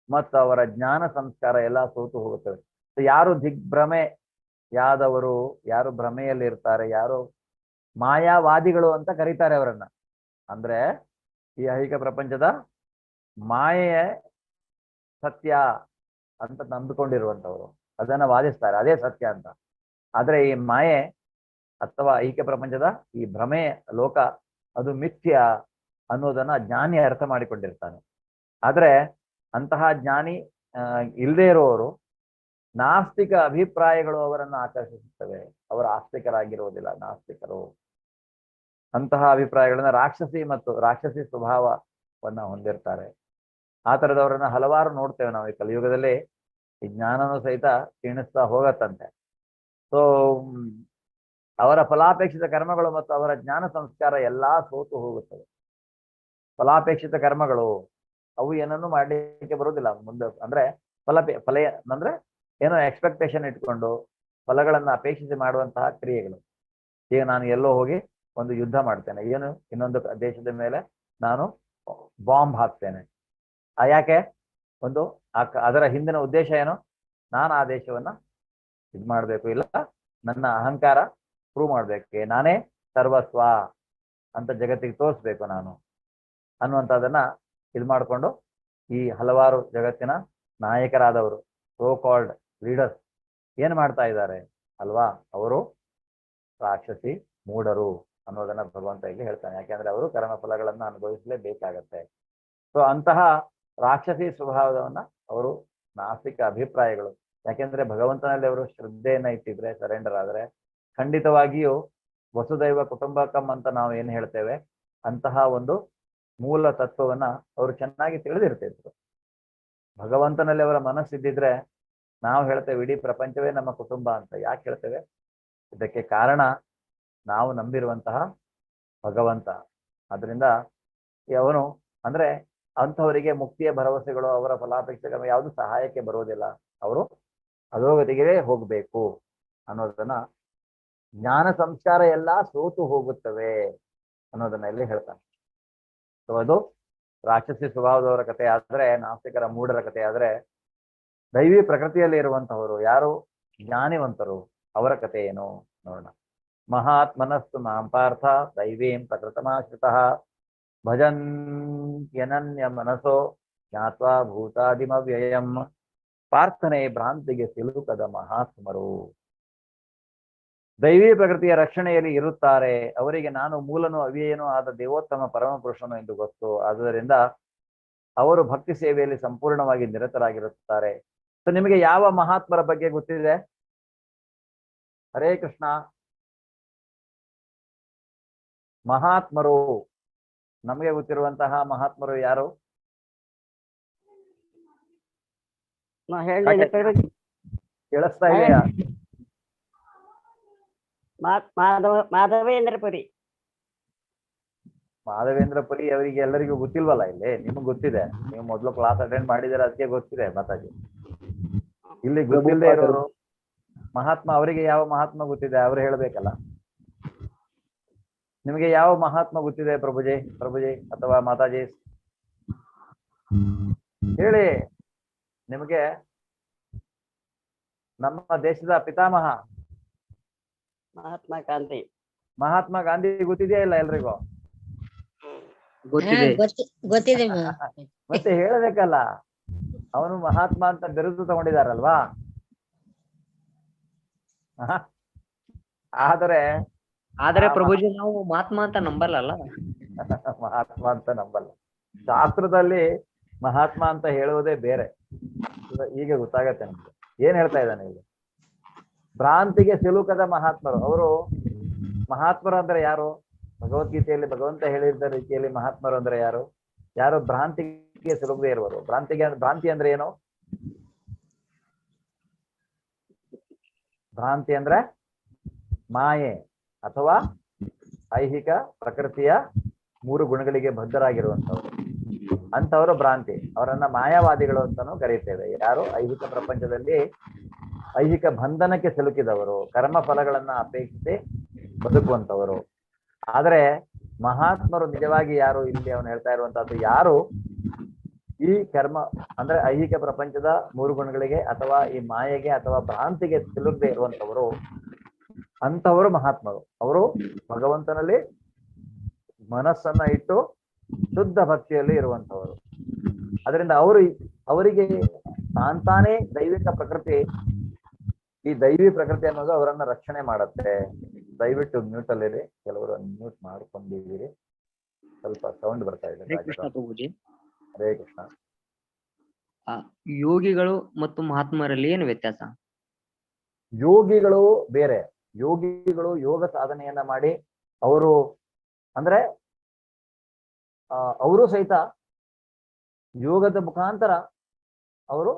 ಮತ್ತು ಅವರ ಜ್ಞಾನ ಸಂಸ್ಕಾರ ಎಲ್ಲ ಸೋತು ಹೋಗುತ್ತವೆ. ಯಾರು ದಿಗ್ಭ್ರಮೆಯಾದವರು, ಯಾರು ಭ್ರಮೆಯಲ್ಲಿ ಇರ್ತಾರೆ, ಯಾರು ಮಾಯಾವಾದಿಗಳು ಅಂತ ಕರೀತಾರೆ ಅವರನ್ನ. ಅಂದ್ರೆ ಈ ಐಹಿಕ ಪ್ರಪಂಚದ ಮಾಯೆಯೇ ಸತ್ಯ ಅಂತ ನಂಬಿಕೊಂಡಿರುವಂತವ್ರು ಅದನ್ನ ವಾದಿಸ್ತಾರೆ, ಅದೇ ಸತ್ಯ ಅಂತ. ಆದ್ರೆ ಈ ಮಾಯೆ ಅಥವಾ ಐಹಿಕ ಪ್ರಪಂಚದ ಈ ಭ್ರಮೆ ಲೋಕ ಅದು ಮಿಥ್ಯ ಅನ್ನೋದನ್ನ ಜ್ಞಾನಿ ಅರ್ಥ ಮಾಡಿಕೊಂಡಿರ್ತಾನೆ. ಆದ್ರೆ ಅಂತಹ ಜ್ಞಾನಿ ಇಲ್ಲದೆ ಇರುವವರು ನಾಸ್ತಿಕ ಅಭಿಪ್ರಾಯಗಳು ಅವರನ್ನು ಆಕರ್ಷಿಸುತ್ತವೆ. ಅವರು ಆಸ್ತಿಕರಾಗಿರುವುದಿಲ್ಲ, ನಾಸ್ತಿಕರು. ಅಂತಹ ಅಭಿಪ್ರಾಯಗಳನ್ನ ರಾಕ್ಷಸಿ ಸ್ವಭಾವವನ್ನ ಹೊಂದಿರ್ತಾರೆ. ಆ ತರದವರನ್ನ ಹಲವಾರು ನೋಡ್ತೇವೆ ನಾವು ಈ ಕಲಿಯುಗದಲ್ಲಿ. ಈ ಜ್ಞಾನನೂ ಸಹಿತ ಕ್ಷೀಣಿಸ್ತಾ ಹೋಗತ್ತಂತೆ. ಸೊ ಅವರ ಫಲಾಪೇಕ್ಷಿತ ಕರ್ಮಗಳು ಮತ್ತು ಅವರ ಜ್ಞಾನ ಸಂಸ್ಕಾರ ಎಲ್ಲಾ ಸೋತು ಹೋಗುತ್ತವೆ. ಫಲಾಪೇಕ್ಷಿತ ಕರ್ಮಗಳು ಅವು ಏನನ್ನು ಮಾಡ್ಲಿಕ್ಕೆ ಬರುವುದಿಲ್ಲ ಮುಂದೆ. ಅಂದ್ರೆ ಫಲ ಅಂದ್ರೆ ಏನೋ ಎಕ್ಸ್ಪೆಕ್ಟೇಷನ್ ಇಟ್ಕೊಂಡು ಫಲಗಳನ್ನ ಅಪೇಕ್ಷಿಸಿ ಮಾಡುವಂತಹ ಕ್ರಿಯೆಗಳು. ಈಗ ನಾನು ಎಲ್ಲೋ ಹೋಗಿ ಒಂದು ಯುದ್ಧ ಮಾಡ್ತೇನೆ, ಏನು ಇನ್ನೊಂದು ದೇಶದ ಮೇಲೆ ನಾನು ಬಾಂಬ್ ಹಾಕ್ತೇನೆ. ಯಾಕೆ? ಅದರ ಹಿಂದಿನ ಉದ್ದೇಶ ಏನು? ನಾನು ಆ ದೇಶವನ್ನ ಇದು ಮಾಡ್ಬೇಕು, ಇಲ್ಲ ನನ್ನ ಅಹಂಕಾರ ಪ್ರೂವ್ ಮಾಡ್ಬೇಕು, ನಾನೇ ಸರ್ವಸ್ವ ಅಂತ ಜಗತ್ತಿಗೆ ತೋರಿಸ್ಬೇಕು ನಾನು ಅನ್ನುವಂಥದ್ದನ್ನ ಇದು ಮಾಡಿಕೊಂಡು ಈ ಹಲವಾರು ಜಗತ್ತಿನ ನಾಯಕರಾದವರು, ಸೋ ಕಾಲ್ಡ್ ಲೀಡರ್ಸ್ ಏನ್ ಮಾಡ್ತಾ ಇದ್ದಾರೆ ಅಲ್ವಾ? ಅವರು ರಾಕ್ಷಸಿ ಮೂಢರು ಅನ್ನೋದನ್ನ ಭಗವಂತ ಇಲ್ಲಿ ಹೇಳ್ತಾನೆ. ಯಾಕೆಂದ್ರೆ ಅವರು ಕರ್ಮ ಫಲಗಳನ್ನ ಅನುಭವಿಸಲೇಬೇಕಾಗತ್ತೆ. ಸೊ ಅಂತಹ ರಾಕ್ಷಸಿ ಸ್ವಭಾವವನ್ನ ಅವರು ನಾಸ್ತಿಕ ಅಭಿಪ್ರಾಯಗಳು. ಯಾಕೆಂದ್ರೆ ಭಗವಂತನಲ್ಲಿ ಅವರು ಶ್ರದ್ಧೆಯನ್ನ ಇಟ್ಟಿದ್ರೆ, ಸರೆಂಡರ್ ಆದ್ರೆ, ಖಂಡಿತವಾಗಿಯೂ ವಸುದೈವ ಕುಟುಂಬಕಂ ಅಂತ ನಾವು ಏನ್ ಹೇಳ್ತೇವೆ ಅಂತಹ ಒಂದು ಮೂಲ ತತ್ವವನ್ನ ಅವರು ಚೆನ್ನಾಗಿ ತಿಳಿದಿರ್ತಿದ್ರು. ಭಗವಂತನಲ್ಲಿ ಅವರ ಮನಸ್ಸಿದ್ದಿದ್ರೆ ನಾವು ಹೇಳ್ತೇವೆ ಇಡೀ ಪ್ರಪಂಚವೇ ನಮ್ಮ ಕುಟುಂಬ ಅಂತ. ಯಾಕೆ ಹೇಳ್ತೇವೆ? ಇದಕ್ಕೆ ಕಾರಣ ನಾವು ನಂಬಿರುವಂತಹ ಭಗವಂತ. ಅದರಿಂದ ಅವನು ಅಂದ್ರೆ ಅಂಥವರಿಗೆ ಮುಕ್ತಿಯ ಭರವಸೆಗಳು, ಅವರ ಫಲಾಪೇಕ್ಷೆಗಳು ಯಾವುದು ಸಹಾಯಕ್ಕೆ ಬರುವುದಿಲ್ಲ. ಅವರು ಅಧೋಗತಿಗೆ ಹೋಗ್ಬೇಕು ಅನ್ನೋದನ್ನ, ಜ್ಞಾನ ಸಂಸ್ಕಾರ ಎಲ್ಲ ಸೋತು ಹೋಗುತ್ತವೆ ಅನ್ನೋದನ್ನ ಇಲ್ಲಿ ಹೇಳ್ತಾನೆ. ಸೊ ಅದು ರಾಕ್ಷಸಿ ಸ್ವಭಾವದವರ ಕಥೆ ಆದ್ರೆ, ನಾಸ್ತಿಕರ ಮೂಢರ ಕಥೆ ಆದ್ರೆ, ದೈವಿ ಪ್ರಕೃತಿಯಲ್ಲಿ ಇರುವಂತಹವರು ಯಾರು ಜ್ಞಾನಿವಂತರು ಅವರ ಕಥೆ ಏನು ನೋಡೋಣ. ಮಹಾತ್ಮನಸ್ತು ಮಾಂ ಪಾರ್ಥ ದೈವೀಂ ಪ್ರಕೃತಮಾಶ್ರಿತಃ ಭಜನ್ ಯನನ್ಯ ಮನಸೋ ಜ್ಞಾತ್ವಾ ಭೂತಾದಿಮವ್ಯಯಂ. ಪಾರ್ಥನೆ ಭ್ರಾಂತಿಗೆ ಸಿಲುಕದ ಮಹಾತ್ಮರು ದೈವಿ ಪ್ರಕೃತಿಯ ರಕ್ಷಣೆಯಲ್ಲಿ ಇರುತ್ತಾರೆ. ಅವರಿಗೆ ನಾನು ಮೂಲನೂ ಅವ್ಯಯನೂ ಆದ ದೇವೋತ್ತಮ ಪರಮ ಪುರುಷನು ಎಂದು ಗೊತ್ತು. ಆದುದರಿಂದ ಅವರು ಭಕ್ತಿ ಸೇವೆಯಲ್ಲಿ ಸಂಪೂರ್ಣವಾಗಿ ನಿರತರಾಗಿರುತ್ತಾರೆ. ಸೊ ನಿಮಗೆ ಯಾವ ಮಹಾತ್ಮರ ಬಗ್ಗೆ ಗೊತ್ತಿದೆ? ಹರೇ ಕೃಷ್ಣ. ಮಹಾತ್ಮರು, ನಮಗೆ ಗೊತ್ತಿರುವಂತಹ ಮಹಾತ್ಮರು ಯಾರು? ಕೇಳಿಸ್ತಾ ಇದೆಯಾ? ಮಾಧವೇಂದ್ರಪುರಿ. ಮಾಧವೇಂದ್ರಪುರಿ ಅವರಿಗೆ ಎಲ್ಲರಿಗೂ ಗೊತ್ತಿಲ್ವಲ್ಲ? ಇಲ್ಲಿ ನಿಮ್ಗೆ ಗೊತ್ತಿದೆ, ನೀವು ಮೊದಲು ಕ್ಲಾಸ್ ಅಟೆಂಡ್ ಮಾಡಿದರೆ ಅದಕ್ಕೆ ಗೊತ್ತಿದೆ. ಮಾತಾಜಿ ಇಲ್ಲಿ ಗೊತ್ತಿಲ್ಲದೆ ಇರೋರು ಮಹಾತ್ಮ, ಅವರಿಗೆ ಯಾವ ಮಹಾತ್ಮ ಗೊತ್ತಿದೆ ಅವ್ರು ಹೇಳ್ಬೇಕಲ್ಲ. ನಿಮಗೆ ಯಾವ ಮಹಾತ್ಮ ಗೊತ್ತಿದೆ ಪ್ರಭುಜಿ ಅಥವಾ ಮಾತಾಜಿ? ಹೇಳಿ. ನಿಮಗೆ ನಮ್ಮ ದೇಶದ ಪಿತಾಮಹ ಮಹಾತ್ಮ ಗಾಂಧಿ ಗೊತ್ತಿದೆಯಾ ಇಲ್ಲ ಎಲ್ರಿಗೂ? ಗೊತ್ತಿದೆ. ಮತ್ತೆ ಹೇಳಬೇಕಲ್ಲ, ಅವನು ಮಹಾತ್ಮ ಅಂತ ಬಿರುದು ತಗೊಂಡಿದಾರಲ್ವಾ? ಆದರೆ ಪ್ರಭುಜಿ ನಾವು ಮಹಾತ್ಮ ಅಂತ ನಂಬಲ್ಲ. ಮಹಾತ್ಮ ಅಂತ ನಂಬಲ್ಲ. ಶಾಸ್ತ್ರದಲ್ಲಿ ಮಹಾತ್ಮ ಅಂತ ಹೇಳುವುದೇ ಬೇರೆ. ಈಗ ಗೊತ್ತಾಗತ್ತೆ ನಮ್ಗೆ ಏನ್ ಹೇಳ್ತಾ ಇದ್ದಾನೆ ಇಲ್ಲಿ. ಭ್ರಾಂತಿಗೆ ಸಿಲುಕದ ಮಹಾತ್ಮರು. ಅವರು ಮಹಾತ್ಮರು ಅಂದ್ರೆ ಯಾರು? ಭಗವದ್ಗೀತೆಯಲ್ಲಿ ಭಗವಂತ ಹೇಳಿದ ರೀತಿಯಲ್ಲಿ ಮಹಾತ್ಮರು ಅಂದ್ರೆ ಯಾರು? ಯಾರು ಭ್ರಾಂತಿಗೆ ಸಿಲುಕದೇ ಇರುವರು. ಭ್ರಾಂತಿ ಅಂದ್ರೆ ಏನು? ಭ್ರಾಂತಿ ಅಂದ್ರೆ ಮಾಯೆ ಅಥವಾ ಐಹಿಕ ಪ್ರಕೃತಿಯ 3 ಗುಣಗಳಿಗೆ ಬದ್ಧರಾಗಿರುವಂತವ್ರು. ಅಂತವರು ಭ್ರಾಂತಿ. ಅವರನ್ನ ಮಾಯಾವಾದಿಗಳು ಅಂತಾನೂ ಕರೀತೇವೆ. ಯಾರು ಐಹಿಕ ಪ್ರಪಂಚದಲ್ಲಿ ಐಹಿಕ ಬಂಧನಕ್ಕೆ ಸಿಲುಕಿದವರು, ಕರ್ಮ ಫಲಗಳನ್ನ ಅಪೇಕ್ಷಿಸಿ ಬದುಕುವಂತವರು. ಆದ್ರೆ ಮಹಾತ್ಮರು ನಿಜವಾಗಿ ಯಾರು? ಇಲ್ಲಿ ಅವನು ಹೇಳ್ತಾ ಇರುವಂತಹದ್ದು ಯಾರು ಈ ಕರ್ಮ ಅಂದ್ರೆ ಐಹಿಕ ಪ್ರಪಂಚದ 3 ಗುಣಗಳಿಗೆ ಅಥವಾ ಈ ಮಾಯೆಗೆ ಅಥವಾ ಭ್ರಾಂತಿಗೆ ಸಿಲುಕದೆ ಇರುವಂತವರು, ಅಂತವರು ಮಹಾತ್ಮರು. ಅವರು ಭಗವಂತನಲ್ಲಿ ಮನಸ್ಸನ್ನ ಇಟ್ಟು ಶುದ್ಧ ಭಕ್ತಿಯಲ್ಲಿ ಇರುವಂತವರು. ಅದರಿಂದ ಅವರಿಗೆ ತಾನೇ ದೈವಿಕ ಪ್ರಕೃತಿ, ಈ ದೈವಿ ಪ್ರಕೃತಿ ಅನ್ನೋದು ಅವರನ್ನ ರಕ್ಷಣೆ ಮಾಡುತ್ತೆ. ದಯವಿಟ್ಟು ಮ್ಯೂಟ್ ಅಲ್ಲಿರಿ, ಕೆಲವರು ಮ್ಯೂಟ್ ಮಾಡ್ಕೊಂಡಿದ್ದೀರಿ, ಸ್ವಲ್ಪ ಸೌಂಡ್ ಬರ್ತಾ ಇದೆ. ಹರೇ ಕೃಷ್ಣ. ಯೋಗಿಗಳು ಮತ್ತು ಮಹಾತ್ಮರಲ್ಲಿ ಏನು ವ್ಯತ್ಯಾಸ? ಯೋಗಿಗಳು ಬೇರೆ. ಯೋಗಿಗಳು ಯೋಗ ಸಾಧನೆಯನ್ನ ಮಾಡಿ ಅವರು ಅಂದ್ರೆ ಅವರು ಸಹಿತ ಯೋಗದ ಮುಖಾಂತರ ಅವರು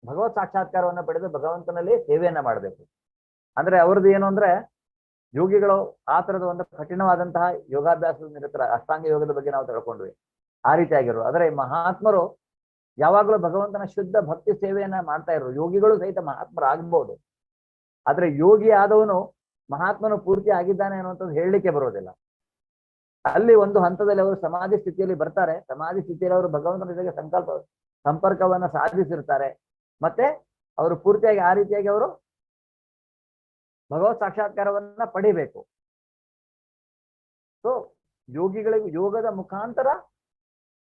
ಭಗವತ್ ಸಾಕ್ಷಾತ್ಕಾರವನ್ನ ಪಡೆದು ಭಗವಂತನಲ್ಲಿ ಸೇವೆಯನ್ನ ಮಾಡಬೇಕು. ಅಂದ್ರೆ ಅವ್ರದ್ದು ಏನು ಅಂದ್ರೆ, ಯೋಗಿಗಳು ಆ ತರದ ಒಂದು ಕಠಿಣವಾದಂತಹ ಯೋಗಾಭ್ಯಾಸದ ನಿರತರ, ಅಷ್ಟಾಂಗ ಯೋಗದ ಬಗ್ಗೆ ನಾವು ತಿಳ್ಕೊಂಡ್ವಿ, ಆ ರೀತಿಯಾಗಿರು. ಆದರೆ ಮಹಾತ್ಮರು ಯಾವಾಗಲೂ ಭಗವಂತನ ಶುದ್ಧ ಭಕ್ತಿ ಸೇವೆಯನ್ನ ಮಾಡ್ತಾ ಇದ್ರು. ಯೋಗಿಗಳು ಸಹಿತ ಮಹಾತ್ಮರಾಗಬಹುದು, ಆದ್ರೆ ಯೋಗಿ ಆದವನು ಮಹಾತ್ಮನು ಪೂರ್ತಿ ಆಗಿದ್ದಾನೆ ಅನ್ನುವಂಥದ್ದು ಹೇಳಲಿಕ್ಕೆ ಬರೋದಿಲ್ಲ. ಅಲ್ಲಿ ಒಂದು ಹಂತದಲ್ಲಿ ಅವರು ಸಮಾಧಿ ಸ್ಥಿತಿಯಲ್ಲಿ ಬರ್ತಾರೆ. ಸಮಾಧಿ ಸ್ಥಿತಿಯಲ್ಲಿ ಅವರು ಭಗವಂತನ ಜೊತೆಗೆ ಸಂಪರ್ಕವನ್ನ ಸಾಧಿಸಿರ್ತಾರೆ. ಮತ್ತೆ ಅವರು ಪೂರ್ತಿಯಾಗಿ ಆ ರೀತಿಯಾಗಿ ಅವರು ಭಗವತ್ ಸಾಕ್ಷಾತ್ಕಾರವನ್ನ ಪಡಿಬೇಕು. ಸೊ ಯೋಗಿಗಳಿಗೂ ಯೋಗದ ಮುಖಾಂತರ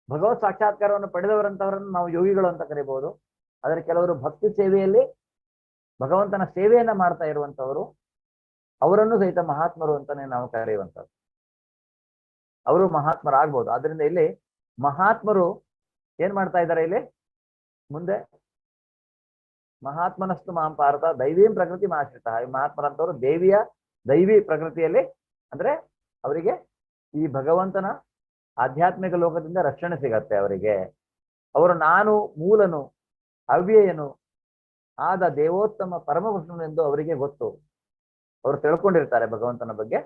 ಭಗವತ್ ಸಾಕ್ಷಾತ್ಕಾರವನ್ನು ಪಡೆದವರಂತವರನ್ನು ನಾವು ಯೋಗಿಗಳು ಅಂತ ಕರೀಬಹುದು. ಆದರೆ ಕೆಲವರು ಭಕ್ತಿ ಸೇವೆಯಲ್ಲಿ ಭಗವಂತನ ಸೇವೆಯನ್ನ ಮಾಡ್ತಾ ಇರುವಂತವರು, ಅವರನ್ನು ಸಹಿತ ಮಹಾತ್ಮರು ಅಂತಾನೆ ನಾವು ಕರೆಯುವಂಥದ್ದು. ಅವರು ಮಹಾತ್ಮರಾಗ್ಬೋದು. ಆದ್ರಿಂದ ಇಲ್ಲಿ ಮಹಾತ್ಮರು ಏನ್ ಮಾಡ್ತಾ ಇದ್ದಾರೆ? ಇಲ್ಲಿ ಮುಂದೆ ಮಹಾತ್ಮನಸ್ತು ಮಾಂ ಪಾರ್ಥ ದೈವೀಂ ಪ್ರಕೃತಿ ಆಶ್ರಿತ. ಈ ಮಹಾತ್ಮರಂತವರು ದೈವಿ ಪ್ರಕೃತಿಯಲ್ಲಿ ಅಂದ್ರೆ ಅವರಿಗೆ ಈ ಭಗವಂತನ ಆಧ್ಯಾತ್ಮಿಕ ಲೋಕದಿಂದ ರಕ್ಷಣೆ ಸಿಗತ್ತೆ ಅವರಿಗೆ. ಅವರು ನಾನು ಮೂಲನು ಅವ್ಯಯನು ಆದ ದೇವೋತ್ತಮ ಪರಮಪುರುಷನು ಎಂದು ಅವರಿಗೆ ಗೊತ್ತು. ಅವರು ತಿಳ್ಕೊಂಡಿರ್ತಾರೆ ಭಗವಂತನ ಬಗ್ಗೆ,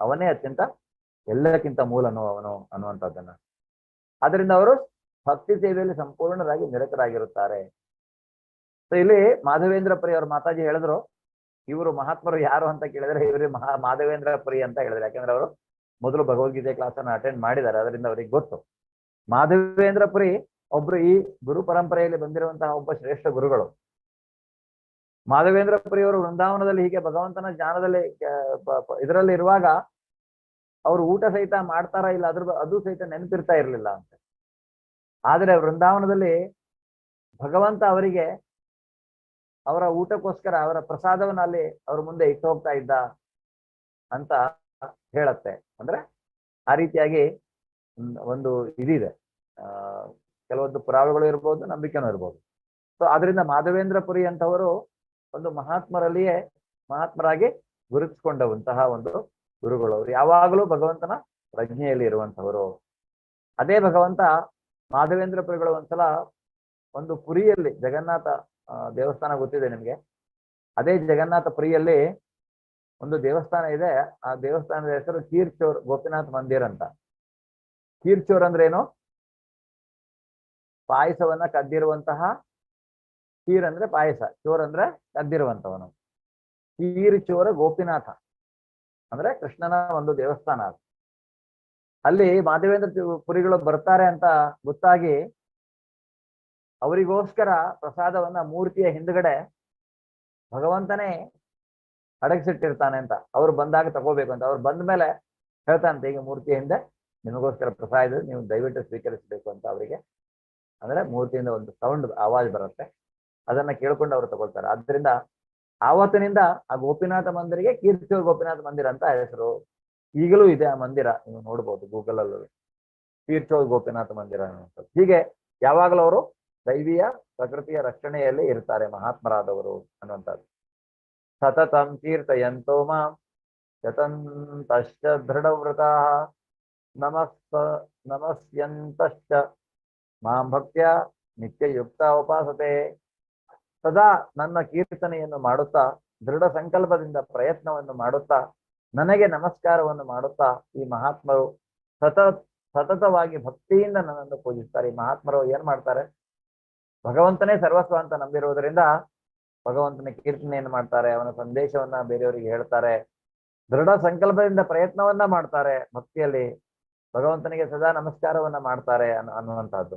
ಅವನೇ ಅತ್ಯಂತ ಎಲ್ಲಕ್ಕಿಂತ ಮೂಲನು ಅವನು ಅನ್ನುವಂಥದ್ದನ್ನ. ಆದ್ರಿಂದ ಅವರು ಭಕ್ತಿ ಸೇವೆಯಲ್ಲಿ ಸಂಪೂರ್ಣರಾಗಿ ನಿರತರಾಗಿರುತ್ತಾರೆ. ಸೊ ಇಲ್ಲಿ ಮಾಧವೇಂದ್ರ ಪುರಿ ಅವ್ರ ಮಾತಾಜಿ ಹೇಳಿದ್ರು, ಇವರು ಮಹಾತ್ಮರು ಯಾರು ಅಂತ ಕೇಳಿದ್ರೆ ಇವರು ಮಾಧವೇಂದ್ರ ಪುರಿ ಅಂತ ಹೇಳಿದ್ರು. ಯಾಕಂದ್ರೆ ಅವರು ಮೊದಲು ಭಗವದ್ಗೀತೆ ಕ್ಲಾಸ್ ಅನ್ನು ಅಟೆಂಡ್ ಮಾಡಿದ್ದಾರೆ, ಅದರಿಂದ ಅವರಿಗೆ ಗೊತ್ತು. ಮಾಧವೇಂದ್ರ ಪುರಿ ಒಬ್ರು ಈ ಗುರು ಪರಂಪರೆಯಲ್ಲಿ ಬಂದಿರುವಂತಹ ಒಬ್ಬ ಶ್ರೇಷ್ಠ ಗುರುಗಳು. ಮಾಧವೇಂದ್ರ ಪುರಿ ಅವರು ವೃಂದಾವನದಲ್ಲಿ ಹೀಗೆ ಭಗವಂತನ ಜ್ಞಾನದಲ್ಲಿ ಇದರಲ್ಲಿ ಇರುವಾಗ ಅವರು ಊಟ ಸಹಿತ ಮಾಡ್ತಾರಾ ಇಲ್ಲ ಅದು ಸಹಿತ ನೆನಪಿರ್ತಾ ಇರ್ಲಿಲ್ಲ ಅಂತ. ಆದ್ರೆ ವೃಂದಾವನದಲ್ಲಿ ಭಗವಂತ ಅವರಿಗೆ ಅವರ ಊಟಕ್ಕೋಸ್ಕರ ಅವರ ಪ್ರಸಾದವನ್ನ ಅಲ್ಲಿ ಅವ್ರ ಮುಂದೆ ಇಟ್ಟು ಹೋಗ್ತಾ ಇದ್ದ ಅಂತ ಹೇಳತ್ತೆ. ಅಂದ್ರೆ ಆ ರೀತಿಯಾಗಿ ಒಂದು ಇದಿದೆ, ಕೆಲವೊಂದು ಪುರಾವೆಗಳು ಇರ್ಬೋದು, ನಂಬಿಕೆನೂ ಇರ್ಬೋದು. ಸೊ ಆದ್ರಿಂದ ಮಾಧವೇಂದ್ರ ಪುರಿ ಅಂತವರು ಒಂದು ಮಹಾತ್ಮರಾಗಿ ಗುರುತಿಸಿಕೊಂಡವಂತಹ ಒಂದು ಗುರುಗಳು. ಅವರು ಯಾವಾಗಲೂ ಭಗವಂತನ ಪ್ರಜ್ಞೆಯಲ್ಲಿ ಇರುವಂತವರು. ಅದೇ ಭಗವಂತ ಮಾಧವೇಂದ್ರ ಪುರಿಗಳು ಒಂದ್ಸಲ ಒಂದು ಪುರಿಯಲ್ಲಿ ಜಗನ್ನಾಥ ದೇವಸ್ಥಾನ ಗೊತ್ತಿದೆ ನಿಮ್ಗೆ. ಅದೇ ಜಗನ್ನಾಥ ಪುರಿಯಲ್ಲಿ ಒಂದು ದೇವಸ್ಥಾನ ಇದೆ. ಆ ದೇವಸ್ಥಾನದ ಹೆಸರು ಕೀರ್ಚೋರ್ ಗೋಪಿನಾಥ್ ಮಂದಿರ್ ಅಂತ. ಕೀರ್ಚೋರ್ ಅಂದ್ರೆ ಏನು? ಪಾಯಸವನ್ನ ಕದ್ದಿರುವಂತಹ, ಕೀರ್ ಅಂದ್ರೆ ಪಾಯಸ, ಚೋರ್ ಅಂದ್ರೆ ಕದ್ದಿರುವಂತವನು. ಕೀರ್ಚೋರ ಗೋಪಿನಾಥ ಅಂದ್ರೆ ಕೃಷ್ಣನ ಒಂದು ದೇವಸ್ಥಾನ ಅದು. ಅಲ್ಲಿ ಮಾಧವೇಂದ್ರ ಪುರಿಗಳು ಬರ್ತಾರೆ ಅಂತ ಗೊತ್ತಾಗಿ ಅವರಿಗೋಸ್ಕರ ಪ್ರಸಾದವನ್ನ ಮೂರ್ತಿಯ ಹಿಂದ್ಗಡೆ ಭಗವಂತನೇ ಅಡಗಿಸಿಟ್ಟಿರ್ತಾನೆ ಅಂತ. ಅವ್ರು ಬಂದಾಗ ತಗೋಬೇಕು ಅಂತ. ಅವ್ರು ಬಂದ ಮೇಲೆ ಹೇಳ್ತಾನಂತೆ, ಈಗ ಮೂರ್ತಿಯ ಹಿಂದೆ ನಿಮಗೋಸ್ಕರ ಪ್ರಸಾದ ನೀವು ದಯವಿಟ್ಟು ಸ್ವೀಕರಿಸಬೇಕು ಅಂತ ಅವರಿಗೆ. ಅಂದ್ರೆ ಮೂರ್ತಿಯಿಂದ ಒಂದು ಸೌಂಡ್ ಆವಾಜ್ ಬರುತ್ತೆ, ಅದನ್ನ ಕೇಳ್ಕೊಂಡು ಅವ್ರು ತಗೊಳ್ತಾರೆ. ಆದ್ರಿಂದ ಆವತ್ತಿನಿಂದ ಆ ಗೋಪಿನಾಥ ಮಂದಿರಿಗೆ ಕೀರ್ತಿಯೋರ್ ಗೋಪಿನಾಥ ಮಂದಿರ ಅಂತ ಹೆಸರು. ಈಗಲೂ ಇದೆ ಆ ಮಂದಿರ, ನೀವು ನೋಡ್ಬೋದು ಗೂಗಲ್ ಅಲ್ಲೂ, ಕೀರ್ತಿಯೋರ್ ಗೋಪಿನಾಥ ಮಂದಿರ ಅನ್ನುವಂಥದ್ದು. ಹೀಗೆ ಯಾವಾಗಲೂ ಅವರು ದೈವಿಯ ಪ್ರಕೃತಿಯ ರಕ್ಷಣೆಯಲ್ಲಿ ಇರ್ತಾರೆ ಮಹಾತ್ಮರಾದವರು ಅನ್ನುವಂಥದ್ದು. ಸತತಂ ಕೀರ್ತಯಂತೋ ಮಾಂ ಯತಂತಶ್ಚ ದೃಢವ್ರತಾ ನಮಸ್ಯಂತಶ್ಚ ಮಾಂ ಭಕ್ತ್ಯ ನಿತ್ಯಯುಕ್ತ ಉಪಾಸತೆ. ಸದಾ ನನ್ನ ಕೀರ್ತನೆಯನ್ನು ಮಾಡುತ್ತಾ, ದೃಢ ಸಂಕಲ್ಪದಿಂದ ಪ್ರಯತ್ನವನ್ನು ಮಾಡುತ್ತಾ, ನನಗೆ ನಮಸ್ಕಾರವನ್ನು ಮಾಡುತ್ತಾ ಈ ಮಹಾತ್ಮರು ಸತತವಾಗಿ ಭಕ್ತಿಯಿಂದ ನನ್ನನ್ನು ಪೂಜಿಸ್ತಾರೆ. ಈ ಮಹಾತ್ಮರು ಏನ್ ಮಾಡ್ತಾರೆ? ಭಗವಂತನೇ ಸರ್ವಸ್ವ ಅಂತ ನಂಬಿರುವುದರಿಂದ ಭಗವಂತನ ಕೀರ್ತನೆಯನ್ನು ಮಾಡ್ತಾರೆ, ಅವನ ಸಂದೇಶವನ್ನ ಬೇರೆಯವರಿಗೆ ಹೇಳ್ತಾರೆ, ದೃಢ ಸಂಕಲ್ಪದಿಂದ ಪ್ರಯತ್ನವನ್ನ ಮಾಡ್ತಾರೆ, ಭಕ್ತಿಯಲ್ಲಿ ಭಗವಂತನಿಗೆ ಸದಾ ನಮಸ್ಕಾರವನ್ನ ಮಾಡ್ತಾರೆ ಅನ್ನುವಂಥದ್ದು.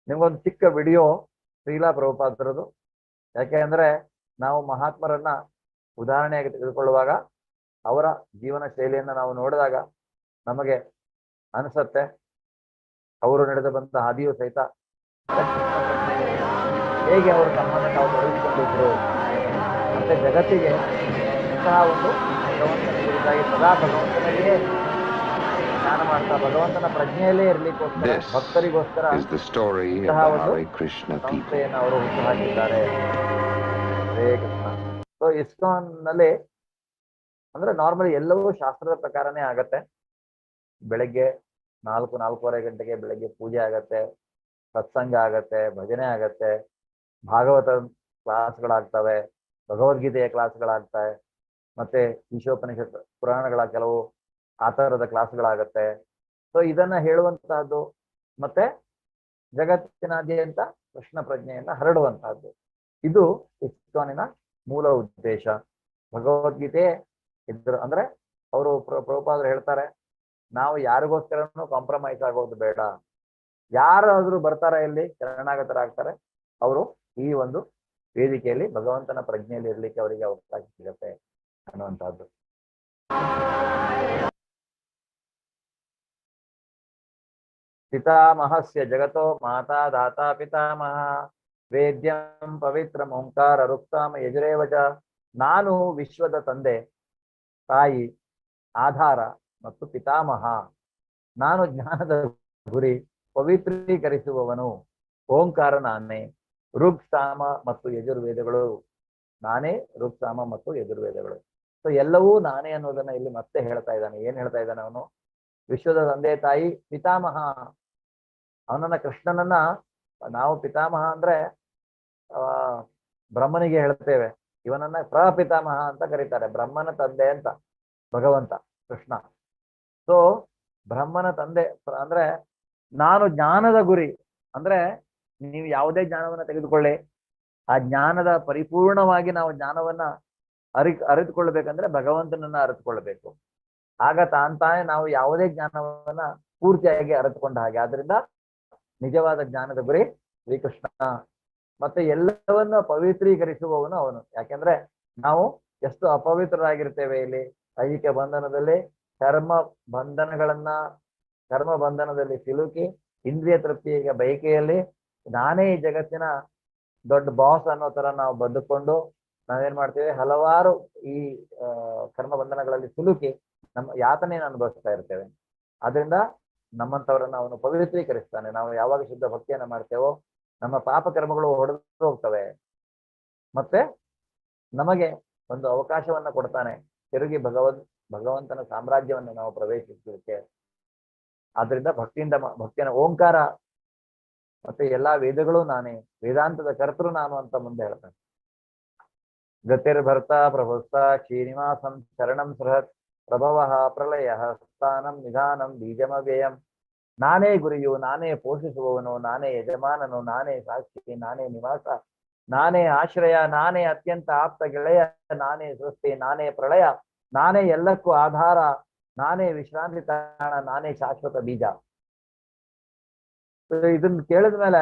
ನಿಮ್ಗೊಂದು ಚಿಕ್ಕ ವಿಡಿಯೋ ಶ್ರೀಲಾ ಪ್ರಭುಪಾದರದು. ಯಾಕೆ ಅಂದ್ರೆ ನಾವು ಮಹಾತ್ಮರನ್ನ ಉದಾಹರಣೆಯಾಗಿ ತೆಗೆದುಕೊಳ್ಳುವಾಗ ಅವರ ಜೀವನ ಶೈಲಿಯನ್ನ ನಾವು ನೋಡಿದಾಗ ನಮಗೆ ಅನಿಸತ್ತೆ ಅವರು ನಡೆದು ಬಂದ ಹಾದಿಯು ಸಹಿತ ಹೇಗೆ ಅವರು ತಮ್ಮನ್ನು ತಾವು ತೊಡಗಿಸಿಕೊಂಡಿದ್ರು, ಮತ್ತೆ ಜಗತ್ತಿಗೆ ಇಂತಹ ಒಂದು ಭಗವಂತನ ಕುರಿತಾಗಿ ಸದಾ ಭಗವಂತನಿಗೆ ಧ್ಯಾನ ಮಾಡ್ತಾ ಭಗವಂತನ ಪ್ರಜ್ಞೆಯಲ್ಲೇ ಇರ್ಲಿಕ್ಕೋಸ್ಕರ ಭಕ್ತರಿಗೋಸ್ಕರ ಇಂತಹ ಒಂದು ಸಂಸ್ಥೆಯನ್ನು ಅವರು ಹುಟ್ಟು ಹಾಕಿದ್ದಾರೆ. ಹರೇ ಕೃಷ್ಣ. ಸೊ ಇಸ್ಕಾನ್ ನಲ್ಲಿ ಅಂದ್ರೆ ನಾರ್ಮಲಿ ಎಲ್ಲವೂ ಶಾಸ್ತ್ರದ ಪ್ರಕಾರನೇ ಆಗತ್ತೆ. ಬೆಳಗ್ಗೆ 4-4:30 ಗಂಟೆಗೆ ಬೆಳಗ್ಗೆ ಪೂಜೆ ಆಗತ್ತೆ, ಸತ್ಸಂಗ ಆಗತ್ತೆ, ಭಜನೆ ಆಗತ್ತೆ, ಭಾಗವತ ಕ್ಲಾಸ್ಗಳಾಗ್ತವೆ, ಭಗವದ್ಗೀತೆಯ ಕ್ಲಾಸ್ಗಳಾಗ್ತವೆ, ಮತ್ತೆ ಈಶೋಪನಿಷತ್ ಪುರಾಣಗಳ ಕೆಲವು ಆಧಾರದ ಕ್ಲಾಸ್ಗಳಾಗತ್ತೆ. ಸೊ ಇದನ್ನ ಹೇಳುವಂತಹದ್ದು ಮತ್ತೆ ಜಗತ್ತಿನಾದ್ಯಂತ ಕೃಷ್ಣ ಪ್ರಜ್ಞೆಯನ್ನ ಹರಡುವಂತಹದ್ದು, ಇದು ಇಸ್ಕಾನಿನ ಮೂಲ ಉದ್ದೇಶ. ಭಗವದ್ಗೀತೆ ಇದ್ರು ಅಂದ್ರೆ ಅವರು ಪ್ರಭುಪಾದರು ಹೇಳ್ತಾರೆ, ನಾವು ಯಾರಿಗೋಸ್ಕರನೂ ಕಾಂಪ್ರಮೈಸ್ ಆಗೋದು ಬೇಡ. ಯಾರಾದ್ರೂ ಬರ್ತಾರೆ ಇಲ್ಲಿ ಶರಣಾಗತರಾಗ್ತಾರೆ, ಅವರು ಈ ಒಂದು ವೇದಿಕೆಯಲ್ಲಿ ಭಗವಂತನ ಪ್ರಜ್ಞೆಯಲ್ಲಿ ಇರ್ಲಿಕ್ಕೆ ಅವರಿಗೆ ಅವಕಾಶ ಸಿಗತ್ತೆ ಅನ್ನುವಂಥದ್ದು. ಪಿತಾಮಹಸ್ಯ ಜಗತೋ ಮಾತಾ ದಾತಾ ಪಿತಾಮಹ ವೇದ್ಯಂ ಪವಿತ್ರಂ ಓಂಕಾರ ರುಕ್ತಾಮ ಯಜುರೇವಚ. ನಾನು ವಿಶ್ವದ ತಂದೆ, ತಾಯಿ, ಆಧಾರ ಮತ್ತು ಪಿತಾಮಹ. ನಾನು ಜ್ಞಾನದ ಗುರಿ, ಪವಿತ್ರೀಕರಿಸುವವನು. ಓಂಕಾರ ನಾನೇ, ಋಗ್ ಸಾಮ ಮತ್ತು ಯಜುರ್ವೇದಗಳು ನಾನೇ, ಋಗ್ ಸಾಮ ಮತ್ತು ಯಜುರ್ವೇದಗಳು. ಸೊ ಎಲ್ಲವೂ ನಾನೇ ಅನ್ನೋದನ್ನ ಇಲ್ಲಿ ಮತ್ತೆ ಹೇಳ್ತಾ ಇದ್ದಾನೆ. ಏನ್ ಹೇಳ್ತಾ ಇದ್ದಾನೆ ಅವನು? ವಿಶ್ವದ ತಂದೆ ತಾಯಿ ಪಿತಾಮಹ, ಅವನನ್ನ ಕೃಷ್ಣನನ್ನ ನಾವು ಪಿತಾಮಹ ಅಂದ್ರೆ ಆ ಬ್ರಹ್ಮನಿಗೆ ಹೇಳ್ತೇವೆ, ಇವನನ್ನ ಪ್ರಪಿತಾಮಹ ಅಂತ ಕರೀತಾರೆ, ಬ್ರಹ್ಮನ ತಂದೆ ಅಂತ ಭಗವಂತ ಕೃಷ್ಣ. ಸೊ ಬ್ರಹ್ಮನ ತಂದೆ ಅಂದ್ರೆ ನಾನು ಜ್ಞಾನದ ಗುರಿ, ಅಂದ್ರೆ ನೀವು ಯಾವುದೇ ಜ್ಞಾನವನ್ನ ತೆಗೆದುಕೊಳ್ಳಿ, ಆ ಜ್ಞಾನದ ಪರಿಪೂರ್ಣವಾಗಿ ನಾವು ಜ್ಞಾನವನ್ನ ಅರಿತುಕೊಳ್ಬೇಕಂದ್ರೆ ಭಗವಂತನನ್ನ ಅರಿತುಕೊಳ್ಬೇಕು. ಆಗ ತಾನೇ ನಾವು ಯಾವುದೇ ಜ್ಞಾನವನ್ನ ಪೂರ್ತಿಯಾಗಿ ಅರಿತುಕೊಂಡ ಹಾಗೆ. ಆದ್ರಿಂದ ನಿಜವಾದ ಜ್ಞಾನದ ಗುರಿ ಶ್ರೀಕೃಷ್ಣ. ಮತ್ತೆ ಎಲ್ಲವನ್ನ ಪವಿತ್ರೀಕರಿಸುವವನು ಅವನು. ಯಾಕೆಂದ್ರೆ ನಾವು ಎಷ್ಟು ಅಪವಿತ್ರರಾಗಿರ್ತೇವೆ ಇಲ್ಲಿ ಐಹಿಕ ಬಂಧನದಲ್ಲಿ, ಕರ್ಮ ಬಂಧನದಲ್ಲಿ ಸಿಲುಕಿ, ಇಂದ್ರಿಯ ತೃಪ್ತಿಯ ಬಯಕೆಯಲ್ಲಿ ನಾನೇ ಈ ಜಗತ್ತಿನ ದೊಡ್ಡ ಬಾಸ್ ಅನ್ನೋ ತರ ನಾವು ಬದುಕೊಂಡು ನಾವೇನ್ ಮಾಡ್ತೇವೆ, ಹಲವಾರು ಈ ಕರ್ಮ ಬಂಧನಗಳಲ್ಲಿ ಸಿಲುಕಿ ನಮ್ಮ ಯಾತನೆಯನ್ನು ಅನುಭವಿಸ್ತಾ ಇರ್ತೇವೆ. ಆದ್ರಿಂದ ನಮ್ಮಂಥವರನ್ನ ಅವನು ಪವಿತ್ರೀಕರಿಸ್ತಾನೆ. ನಾವು ಯಾವಾಗ ಶುದ್ಧ ಭಕ್ತಿಯನ್ನ ಮಾಡ್ತೇವೋ ನಮ್ಮ ಪಾಪ ಕರ್ಮಗಳು ಹೊಡೆದು ಹೋಗ್ತವೆ, ಮತ್ತೆ ನಮಗೆ ಒಂದು ಅವಕಾಶವನ್ನ ಕೊಡ್ತಾನೆ ತಿರುಗಿ ಭಗವಂತನ ಸಾಮ್ರಾಜ್ಯವನ್ನು ನಾವು ಪ್ರವೇಶಿಸಲಿಕ್ಕೆ. ಆದ್ರಿಂದ ಭಕ್ತಿಯನ್ನ ಓಂಕಾರ ಮತ್ತೆ ಎಲ್ಲಾ ವೇದಗಳು ನಾನೇ, ವೇದಾಂತದ ಕರ್ತೃ ನಾನು ಅಂತ ಮುಂದೆ ಹೇಳ್ತಾನೆ. ಗತಿರ್ಭರ್ತ ಪ್ರಭುಸ್ತ ಶ್ರೀನಿವಾಸಂ ಶರಣಂ ಸೃಹತ್ ಪ್ರಭವ ಪ್ರಳಯ ಸ್ಥಾನಂ ನಿಧಾನಂ ಬೀಜಮವ್ಯಯಂ. ನಾನೇ ಗುರಿಯು, ನಾನೇ ಪೋಷಿಸುವವನು, ನಾನೇ ಯಜಮಾನನು, ನಾನೇ ಸಾಕ್ಷಿ, ನಾನೇ ನಿವಾಸ, ನಾನೇ ಆಶ್ರಯ, ನಾನೇ ಅತ್ಯಂತ ಆಪ್ತ ಗೆಳೆಯ, ನಾನೇ ಸೃಷ್ಟಿ, ನಾನೇ ಪ್ರಳಯ, ನಾನೇ ಎಲ್ಲಕ್ಕೂ ಆಧಾರ, ನಾನೇ ವಿಶ್ರಾಂತಿ ತಾಣ, ನಾನೇ ಶಾಶ್ವತ ಬೀಜ. ಇದನ್ನ ಕೇಳಿದ ಮೇಲೆ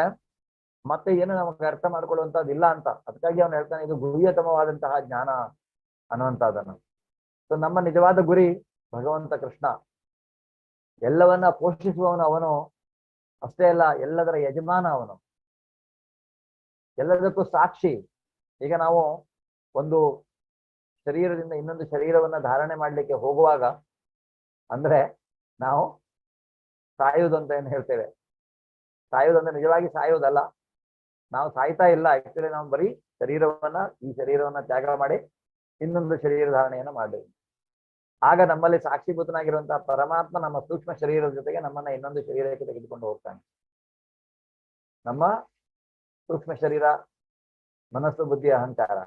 ಮತ್ತೆ ಏನು ನಮಗೆ ಅರ್ಥ ಮಾಡ್ಕೊಳ್ಳುವಂತಹದ್ದಿಲ್ಲ ಅಂತ. ಅದಕ್ಕಾಗಿ ಅವನು ಹೇಳ್ತಾನೆ ಇದು ಗುಹ್ಯತಮವಾದಂತಹ ಜ್ಞಾನ ಅನ್ನುವಂಥದ್ದನ್ನು. ಸೊ ನಮ್ಮ ನಿಜವಾದ ಗುರಿ ಭಗವಂತ ಕೃಷ್ಣ. ಎಲ್ಲವನ್ನ ಪೋಷಿಸುವವನು ಅವನು, ಅಷ್ಟೇ ಅಲ್ಲ ಎಲ್ಲದರ ಯಜಮಾನ ಅವನು, ಎಲ್ಲದಕ್ಕೂ ಸಾಕ್ಷಿ. ಈಗ ನಾವು ಒಂದು ಶರೀರದಿಂದ ಇನ್ನೊಂದು ಶರೀರವನ್ನ ಧಾರಣೆ ಮಾಡ್ಲಿಕ್ಕೆ ಹೋಗುವಾಗ, ಅಂದ್ರೆ ನಾವು ಸಾಯುವುದಂತ ಏನು ಹೇಳ್ತೇವೆ, ಸಾಯುವುದಂದ್ರೆ ನಿಜವಾಗಿ ಸಾಯುವುದಲ್ಲ, ನಾವು ಸಾಯ್ತಾ ಇಲ್ಲ. ಆಕ್ಚುಲಿ ನಾವು ಬರೀ ಈ ಶರೀರವನ್ನ ತ್ಯಾಗ ಮಾಡಿ ಇನ್ನೊಂದು ಶರೀರ ಧಾರಣೆಯನ್ನ ಮಾಡಿದ್ವಿ. ಆಗ ನಮ್ಮಲ್ಲಿ ಸಾಕ್ಷಿಭೂತನಾಗಿರುವಂತಹ ಪರಮಾತ್ಮ ನಮ್ಮ ಸೂಕ್ಷ್ಮ ಶರೀರದ ಜೊತೆಗೆ ನಮ್ಮನ್ನ ಇನ್ನೊಂದು ಶರೀರಕ್ಕೆ ತೆಗೆದುಕೊಂಡು ಹೋಗ್ತಾನೆ. ನಮ್ಮ ಸೂಕ್ಷ್ಮ ಶರೀರ, ಮನಸ್ಸು, ಬುದ್ಧಿ, ಅಹಂಕಾರ,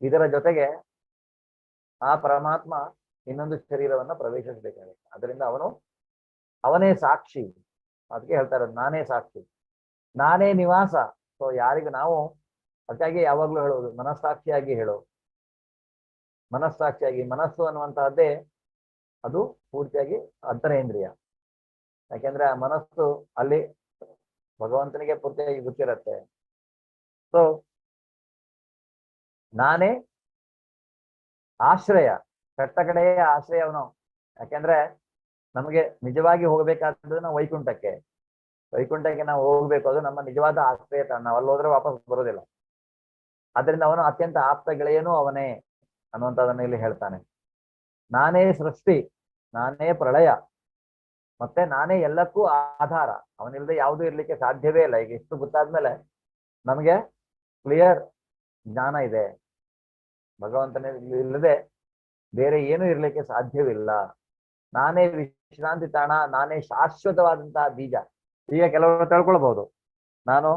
ಇದರ ಜೊತೆಗೆ ಆ ಪರಮಾತ್ಮ ಇನ್ನೊಂದು ಶರೀರವನ್ನ ಪ್ರವೇಶಿಸಬೇಕಾಗುತ್ತೆ. ಅದರಿಂದ ಅವನೇ ಸಾಕ್ಷಿ. ಅದಕ್ಕೆ ಹೇಳ್ತಾರೆ ನಾನೇ ಸಾಕ್ಷಿ, ನಾನೇ ನಿವಾಸ. ಸೊ ಯಾರಿಗೂ ನಾವು ಅದಕ್ಕಾಗಿ ಯಾವಾಗ್ಲೂ ಹೇಳೋದು ಮನಸ್ಸಾಕ್ಷಿಯಾಗಿ ಹೇಳೋ. ಮನಸ್ಸು ಅನ್ನುವಂತಹದ್ದೇ ಅದು ಪೂರ್ತಿಯಾಗಿ ಅಂತರೇಂದ್ರಿಯ. ಯಾಕೆಂದ್ರೆ ಆ ಮನಸ್ಸು ಅಲ್ಲಿ ಭಗವಂತನಿಗೆ ಪೂರ್ತಿಯಾಗಿ ಗೊತ್ತಿರತ್ತೆ. ಸೊ ನಾನೇ ಆಶ್ರಯ, ಕಟ್ಟ ಕಡೆಯ ಆಶ್ರಯ ಅವನು. ಯಾಕೆಂದ್ರೆ ನಮಗೆ ನಿಜವಾಗಿ ಹೋಗ್ಬೇಕಾದ್ರೆ ನಾವು ವೈಕುಂಠಕ್ಕೆ ನಾವು ಹೋಗ್ಬೇಕು. ಅದು ನಮ್ಮ ನಿಜವಾದ ಆಶ್ರಯ ತಾಣ. ನಾವು ಅಲ್ಲಿ ಹೋದ್ರೆ ವಾಪಸ್ ಬರೋದಿಲ್ಲ. ಅದರಿಂದ ಅವನು ಅತ್ಯಂತ ಆಪ್ತ ಗೆಳೆಯನೂ ಅವನೇ ಅನ್ನುವಂಥದ್ದನ್ನು ಇಲ್ಲಿ ಹೇಳ್ತಾನೆ. ನಾನೇ ಸೃಷ್ಟಿ, ನಾನೇ ಪ್ರಳಯ, ಮತ್ತೆ ನಾನೇ ಎಲ್ಲಕ್ಕೂ ಆಧಾರ. ಅವನಿಲ್ಲದೆ ಯಾವುದೂ ಇರ್ಲಿಕ್ಕೆ ಸಾಧ್ಯವೇ ಇಲ್ಲ. ಈಗ ಇಷ್ಟು ಗೊತ್ತಾದ್ಮೇಲೆ ನಮಗೆ ಕ್ಲಿಯರ್ ಜ್ಞಾನ ಇದೆ. ಭಗವಂತನೇ ಇಲ್ಲದೆ ಬೇರೆ ಏನೂ ಇರ್ಲಿಕ್ಕೆ ಸಾಧ್ಯವಿಲ್ಲ. ನಾನೇ ವಿಶ್ರಾಂತಿ ತಾಣ, ನಾನೇ ಶಾಶ್ವತವಾದಂತಹ ಬೀಜ. ಈಗ ಕೆಲವರು ತಿಳ್ಕೊಳ್ಬಹುದು, ನಾನು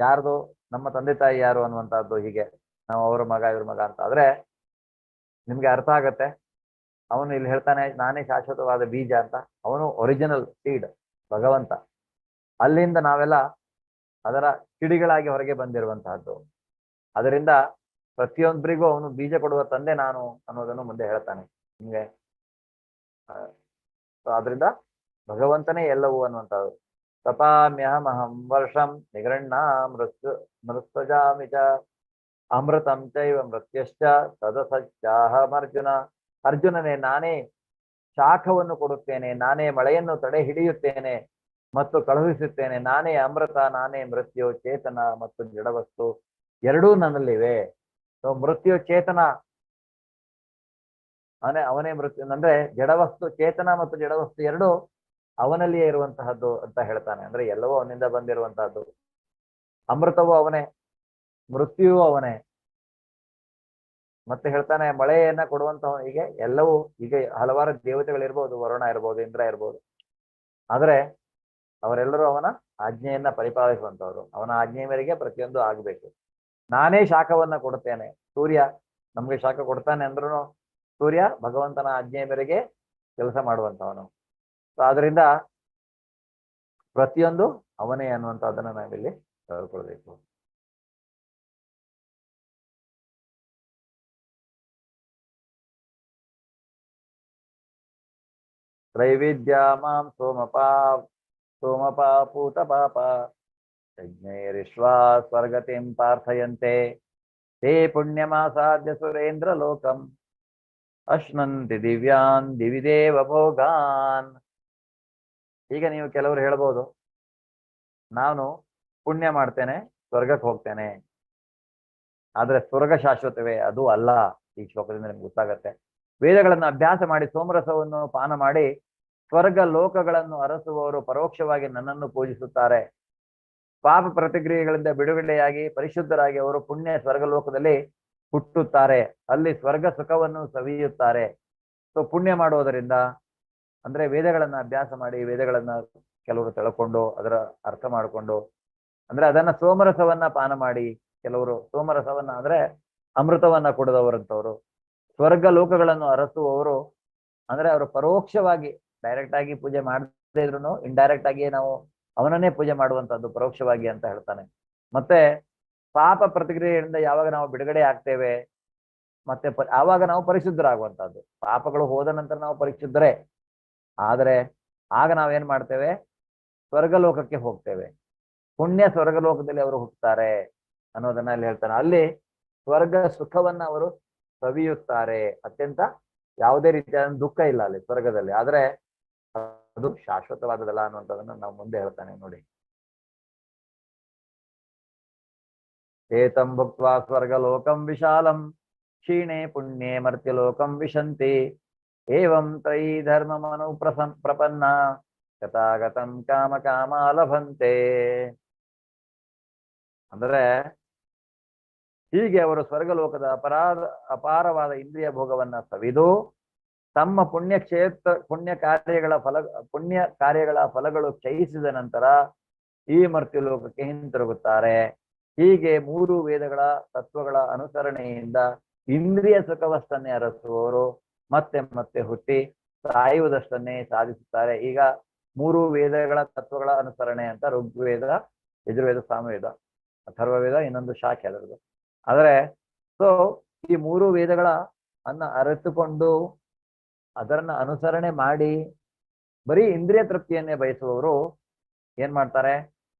ಯಾರ್ದು, ನಮ್ಮ ತಂದೆ ತಾಯಿ ಯಾರು ಅನ್ನುವಂಥದ್ದು, ಹೀಗೆ ನಾವು ಅವ್ರ ಮಗ ಇವ್ರ ಮಗ ಅಂತ. ಆದ್ರೆ ನಿಮ್ಗೆ ಅರ್ಥ ಆಗತ್ತೆ, ಅವನು ಇಲ್ಲಿ ಹೇಳ್ತಾನೆ ನಾನೇ ಶಾಶ್ವತವಾದ ಬೀಜ ಅಂತ. ಅವನು ಒರಿಜಿನಲ್ ಸೀಡ್ ಭಗವಂತ. ಅಲ್ಲಿಂದ ನಾವೆಲ್ಲ ಅದರ ಕಿಡಿಗಳಾಗಿ ಹೊರಗೆ ಬಂದಿರುವಂತಹದ್ದು. ಅದರಿಂದ ಪ್ರತಿಯೊಬ್ಬರಿಗೂ ಅವನು ಬೀಜ ಕೊಡುವ ತಂದೆ ನಾನು ಅನ್ನೋದನ್ನು ಮುಂದೆ ಹೇಳ್ತಾನೆ ನಿಮ್ಗೆ. ಆದ್ರಿಂದ ಭಗವಂತನೇ ಎಲ್ಲವೂ ಅನ್ನುವಂಥದ್ದು. ತಪಾಮ್ಯಹಮಹಂ ವರ್ಷಂ ನಿಗೃಣ್ಣ ಮೃತ್ಸಜಾಮಿ ಚ ಅಮೃತಂ ಚೈವ ಮೃತ್ಯಶ್ಚ ತದಸಚ್ಚಾಹಮರ್ಜುನ. ಅರ್ಜುನನೇ, ನಾನೇ ಶಾಖವನ್ನು ಕೊಡುತ್ತೇನೆ, ನಾನೇ ಮಳೆಯನ್ನು ತಡೆ ಹಿಡಿಯುತ್ತೇನೆ ಮತ್ತು ಕಳುಹಿಸುತ್ತೇನೆ. ನಾನೇ ಅಮೃತ, ನಾನೇ ಮೃತ್ಯು, ಚೇತನ ಮತ್ತು ಜಡವಸ್ತು ಎರಡೂ ನನ್ನಲ್ಲಿವೆ. ಸೊ ಮೃತ್ಯು ಚೇತನ ಅವನೇ ಮೃತ್ಯು ಅಂದ್ರೆ ಜಡವಸ್ತು, ಚೇತನ ಮತ್ತು ಜಡವಸ್ತು ಎರಡು ಅವನಲ್ಲಿಯೇ ಇರುವಂತಹದ್ದು ಅಂತ ಹೇಳ್ತಾನೆ. ಅಂದ್ರೆ ಎಲ್ಲವೂ ಅವನಿಂದ ಬಂದಿರುವಂತಹದ್ದು. ಅಮೃತವೂ ಅವನೇ, ಮೃತ್ಯುವು ಅವನೇ. ಮತ್ತೆ ಹೇಳ್ತಾನೆ ಮಳೆಯನ್ನ ಕೊಡುವಂತಹ, ಹೀಗೆ ಎಲ್ಲವೂ, ಹೀಗೆ ಹಲವಾರು ದೇವತೆಗಳಿರ್ಬೋದು, ವರುಣ ಇರ್ಬೋದು, ಇಂದ್ರ ಇರ್ಬೋದು. ಆದ್ರೆ ಅವರೆಲ್ಲರೂ ಅವನ ಆಜ್ಞೆಯನ್ನ ಪರಿಪಾಲಿಸುವಂತವ್ರು. ಅವನ ಆಜ್ಞೆಯ ಮೇರೆಗೆ ಪ್ರತಿಯೊಂದು ಆಗ್ಬೇಕು. ನಾನೇ ಶಾಖವನ್ನ ಕೊಡುತ್ತೇನೆ. ಸೂರ್ಯ ನಮ್ಗೆ ಶಾಖ ಕೊಡ್ತಾನೆ ಅಂದ್ರೂ ಸೂರ್ಯ ಭಗವಂತನ ಆಜ್ಞೆಯ ಮೇರೆಗೆ ಕೆಲಸ ಮಾಡುವಂತವನು. ಆದ್ರಿಂದ ಪ್ರತಿಯೊಂದು ಅವನೇ ಅನ್ನುವಂಥದ್ದನ್ನ ನಾವಿಲ್ಲಿ ತಿಳ್ಕೊಳ್ಬೇಕು. ತ್ರೈವಿದ್ಯಾ ಮಾಂ ಸೋಮಪೂತ ಪಾಪ ಯಜ್ಞೈರಿಶ್ವಾ ಸ್ವರ್ಗತಿಂ ಪ್ರಾರ್ಥಯಂತೆ ತೇ ಪುಣ್ಯಮಾಸಾದ್ಯ ಸುರೇಂದ್ರ ಲೋಕಂ ಅಶ್ನಂತಿ ದಿವ್ಯಾನ್ ದಿವಿದೇವ ಭೋಗಾನ್. ಈಗ ನೀವು ಕೆಲವರು ಹೇಳ್ಬೋದು, ನಾನು ಪುಣ್ಯ ಮಾಡ್ತೇನೆ, ಸ್ವರ್ಗಕ್ಕೆ ಹೋಗ್ತೇನೆ. ಆದ್ರೆ ಸ್ವರ್ಗ ಶಾಶ್ವತವೇ? ಅದು ಅಲ್ಲ. ಈ ಶ್ಲೋಕದಿಂದ ನಿಮ್ಗೆ ಗೊತ್ತಾಗತ್ತೆ. ವೇದಗಳನ್ನು ಅಭ್ಯಾಸ ಮಾಡಿ ಸೋಮರಸವನ್ನು ಪಾನ ಮಾಡಿ ಸ್ವರ್ಗ ಲೋಕಗಳನ್ನು ಅರಸುವವರು ಪರೋಕ್ಷವಾಗಿ ನನ್ನನ್ನು ಪೂಜಿಸುತ್ತಾರೆ. ಪಾಪ ಪ್ರತಿಕ್ರಿಯೆಗಳಿಂದ ಬಿಡುಗಡೆಯಾಗಿ ಪರಿಶುದ್ಧರಾಗಿ ಅವರು ಪುಣ್ಯ ಸ್ವರ್ಗಲೋಕದಲ್ಲಿ ಹುಟ್ಟುತ್ತಾರೆ. ಅಲ್ಲಿ ಸ್ವರ್ಗ ಸುಖವನ್ನು ಸವಿಯುತ್ತಾರೆ. ಸೊ ಪುಣ್ಯ ಮಾಡುವುದರಿಂದ, ಅಂದ್ರೆ ವೇದಗಳನ್ನ ಅಭ್ಯಾಸ ಮಾಡಿ, ವೇದಗಳನ್ನ ಕೆಲವರು ತಿಳ್ಕೊಂಡು ಅದರ ಅರ್ಥ ಮಾಡಿಕೊಂಡು, ಅಂದ್ರೆ ಅದನ್ನ ಸೋಮರಸವನ್ನ ಪಾನ ಮಾಡಿ, ಕೆಲವರು ಸೋಮರಸವನ್ನ ಅಂದ್ರೆ ಅಮೃತವನ್ನ ಕುಡಿದವರಂತವ್ರು, ಸ್ವರ್ಗ ಲೋಕಗಳನ್ನು ಅರಸುವವರು, ಅಂದ್ರೆ ಅವರು ಪರೋಕ್ಷವಾಗಿ, ಡೈರೆಕ್ಟ್ ಆಗಿ ಪೂಜೆ ಮಾಡದೇ ಇದ್ರು ಇಂಡೈರೆಕ್ಟ್ ಆಗಿ ನಾವು ಅವನನ್ನೇ ಪೂಜೆ ಮಾಡುವಂತದ್ದು ಪರೋಕ್ಷವಾಗಿ ಅಂತ ಹೇಳ್ತಾನೆ. ಮತ್ತೆ ಪಾಪ ಪ್ರತಿಕ್ರಿಯೆಯಿಂದ ಯಾವಾಗ ನಾವು ಬಿಡುಗಡೆ ಆಗ್ತೇವೆ, ಮತ್ತೆ ಆವಾಗ ನಾವು ಪರಿಶುದ್ಧರಾಗುವಂತಹದ್ದು. ಪಾಪಗಳು ಹೋದ ನಂತರ ನಾವು ಪರಿಶುದ್ಧರೇ, ಆದರೆ ಆಗ ನಾವೇನ್ ಮಾಡ್ತೇವೆ, ಸ್ವರ್ಗಲೋಕಕ್ಕೆ ಹೋಗ್ತೇವೆ. ಪುಣ್ಯ ಸ್ವರ್ಗಲೋಕದಲ್ಲಿ ಅವರು ಹುಟ್ಟುತ್ತಾರೆ ಅನ್ನೋದನ್ನ ಅಲ್ಲಿ ಹೇಳ್ತಾನೆ. ಅಲ್ಲಿ ಸ್ವರ್ಗ ಸುಖವನ್ನ ಅವರು ಸವಿಯುತ್ತಾರೆ. ಅತ್ಯಂತ ಯಾವುದೇ ರೀತಿಯಾದ ದುಃಖ ಇಲ್ಲ ಅಲ್ಲಿ ಸ್ವರ್ಗದಲ್ಲಿ. ಆದ್ರೆ ಅದು ಶಾಶ್ವತವಾದದಲ್ಲ ಅನ್ನುವಂಥದ್ದನ್ನ ನಾವು ಮುಂದೆ ಹೇಳ್ತಾನೆ ನೋಡಿ. ಏತಂ ಭುಕ್ತ್ವಾ ಸ್ವರ್ಗಲೋಕಂ ವಿಶಾಲಂ ಕ್ಷೀಣೆ ಪುಣ್ಯೆ ಮರ್ತ್ಯಲೋಕಂ ವಿಶಂತಿ ಏವಂ ತ್ರಯೀ ಧರ್ಮಮನು ಪ್ರಪನ್ನ ಯಥಾಗತಂ ಕಾಮ ಕಾಮ ಲಭಂತೆ. ಅಂದ್ರೆ ಹೀಗೆ ಅವರು ಸ್ವರ್ಗಲೋಕದ ಅಪಾರವಾದ ಇಂದ್ರಿಯ ಭೋಗವನ್ನ ಸವಿದು ತಮ್ಮ ಪುಣ್ಯ ಕಾರ್ಯಗಳ ಫಲಗಳು ಕ್ಷಯಿಸಿದ ನಂತರ ಈ ಮರ್ತ್ಯ ಲೋಕಕ್ಕೆ ಹಿಂತಿರುಗುತ್ತಾರೆ. ಹೀಗೆ 3 ವೇದಗಳ ತತ್ವಗಳ ಅನುಸರಣೆಯಿಂದ ಇಂದ್ರಿಯ ಸುಖವಷ್ಟನ್ನೇ ಅರಸುವವರು ಮತ್ತೆ ಮತ್ತೆ ಹುಟ್ಟಿ ಸಾಯುವುದಷ್ಟನ್ನೇ ಸಾಧಿಸುತ್ತಾರೆ. ಈಗ 3 ವೇದಗಳ ತತ್ವಗಳ ಅನುಸರಣೆ ಅಂತ ಋಗ್ವೇದ, ಯಜುರ್ವೇದ, ಸಾಮವೇದ, ಅಥರ್ವವೇದ, ಇನ್ನೊಂದು ಶಾಖೆ ಅದರದ್ದು. ಆದರೆ ಸೊ ಈ 3 ವೇದಗಳ ಅರಿತುಕೊಂಡು ಅದರನ್ನ ಅನುಸರಣೆ ಮಾಡಿ ಬರೀ ಇಂದ್ರಿಯ ತೃಪ್ತಿಯನ್ನೇ ಬಯಸುವವರು ಏನ್ ಮಾಡ್ತಾರೆ,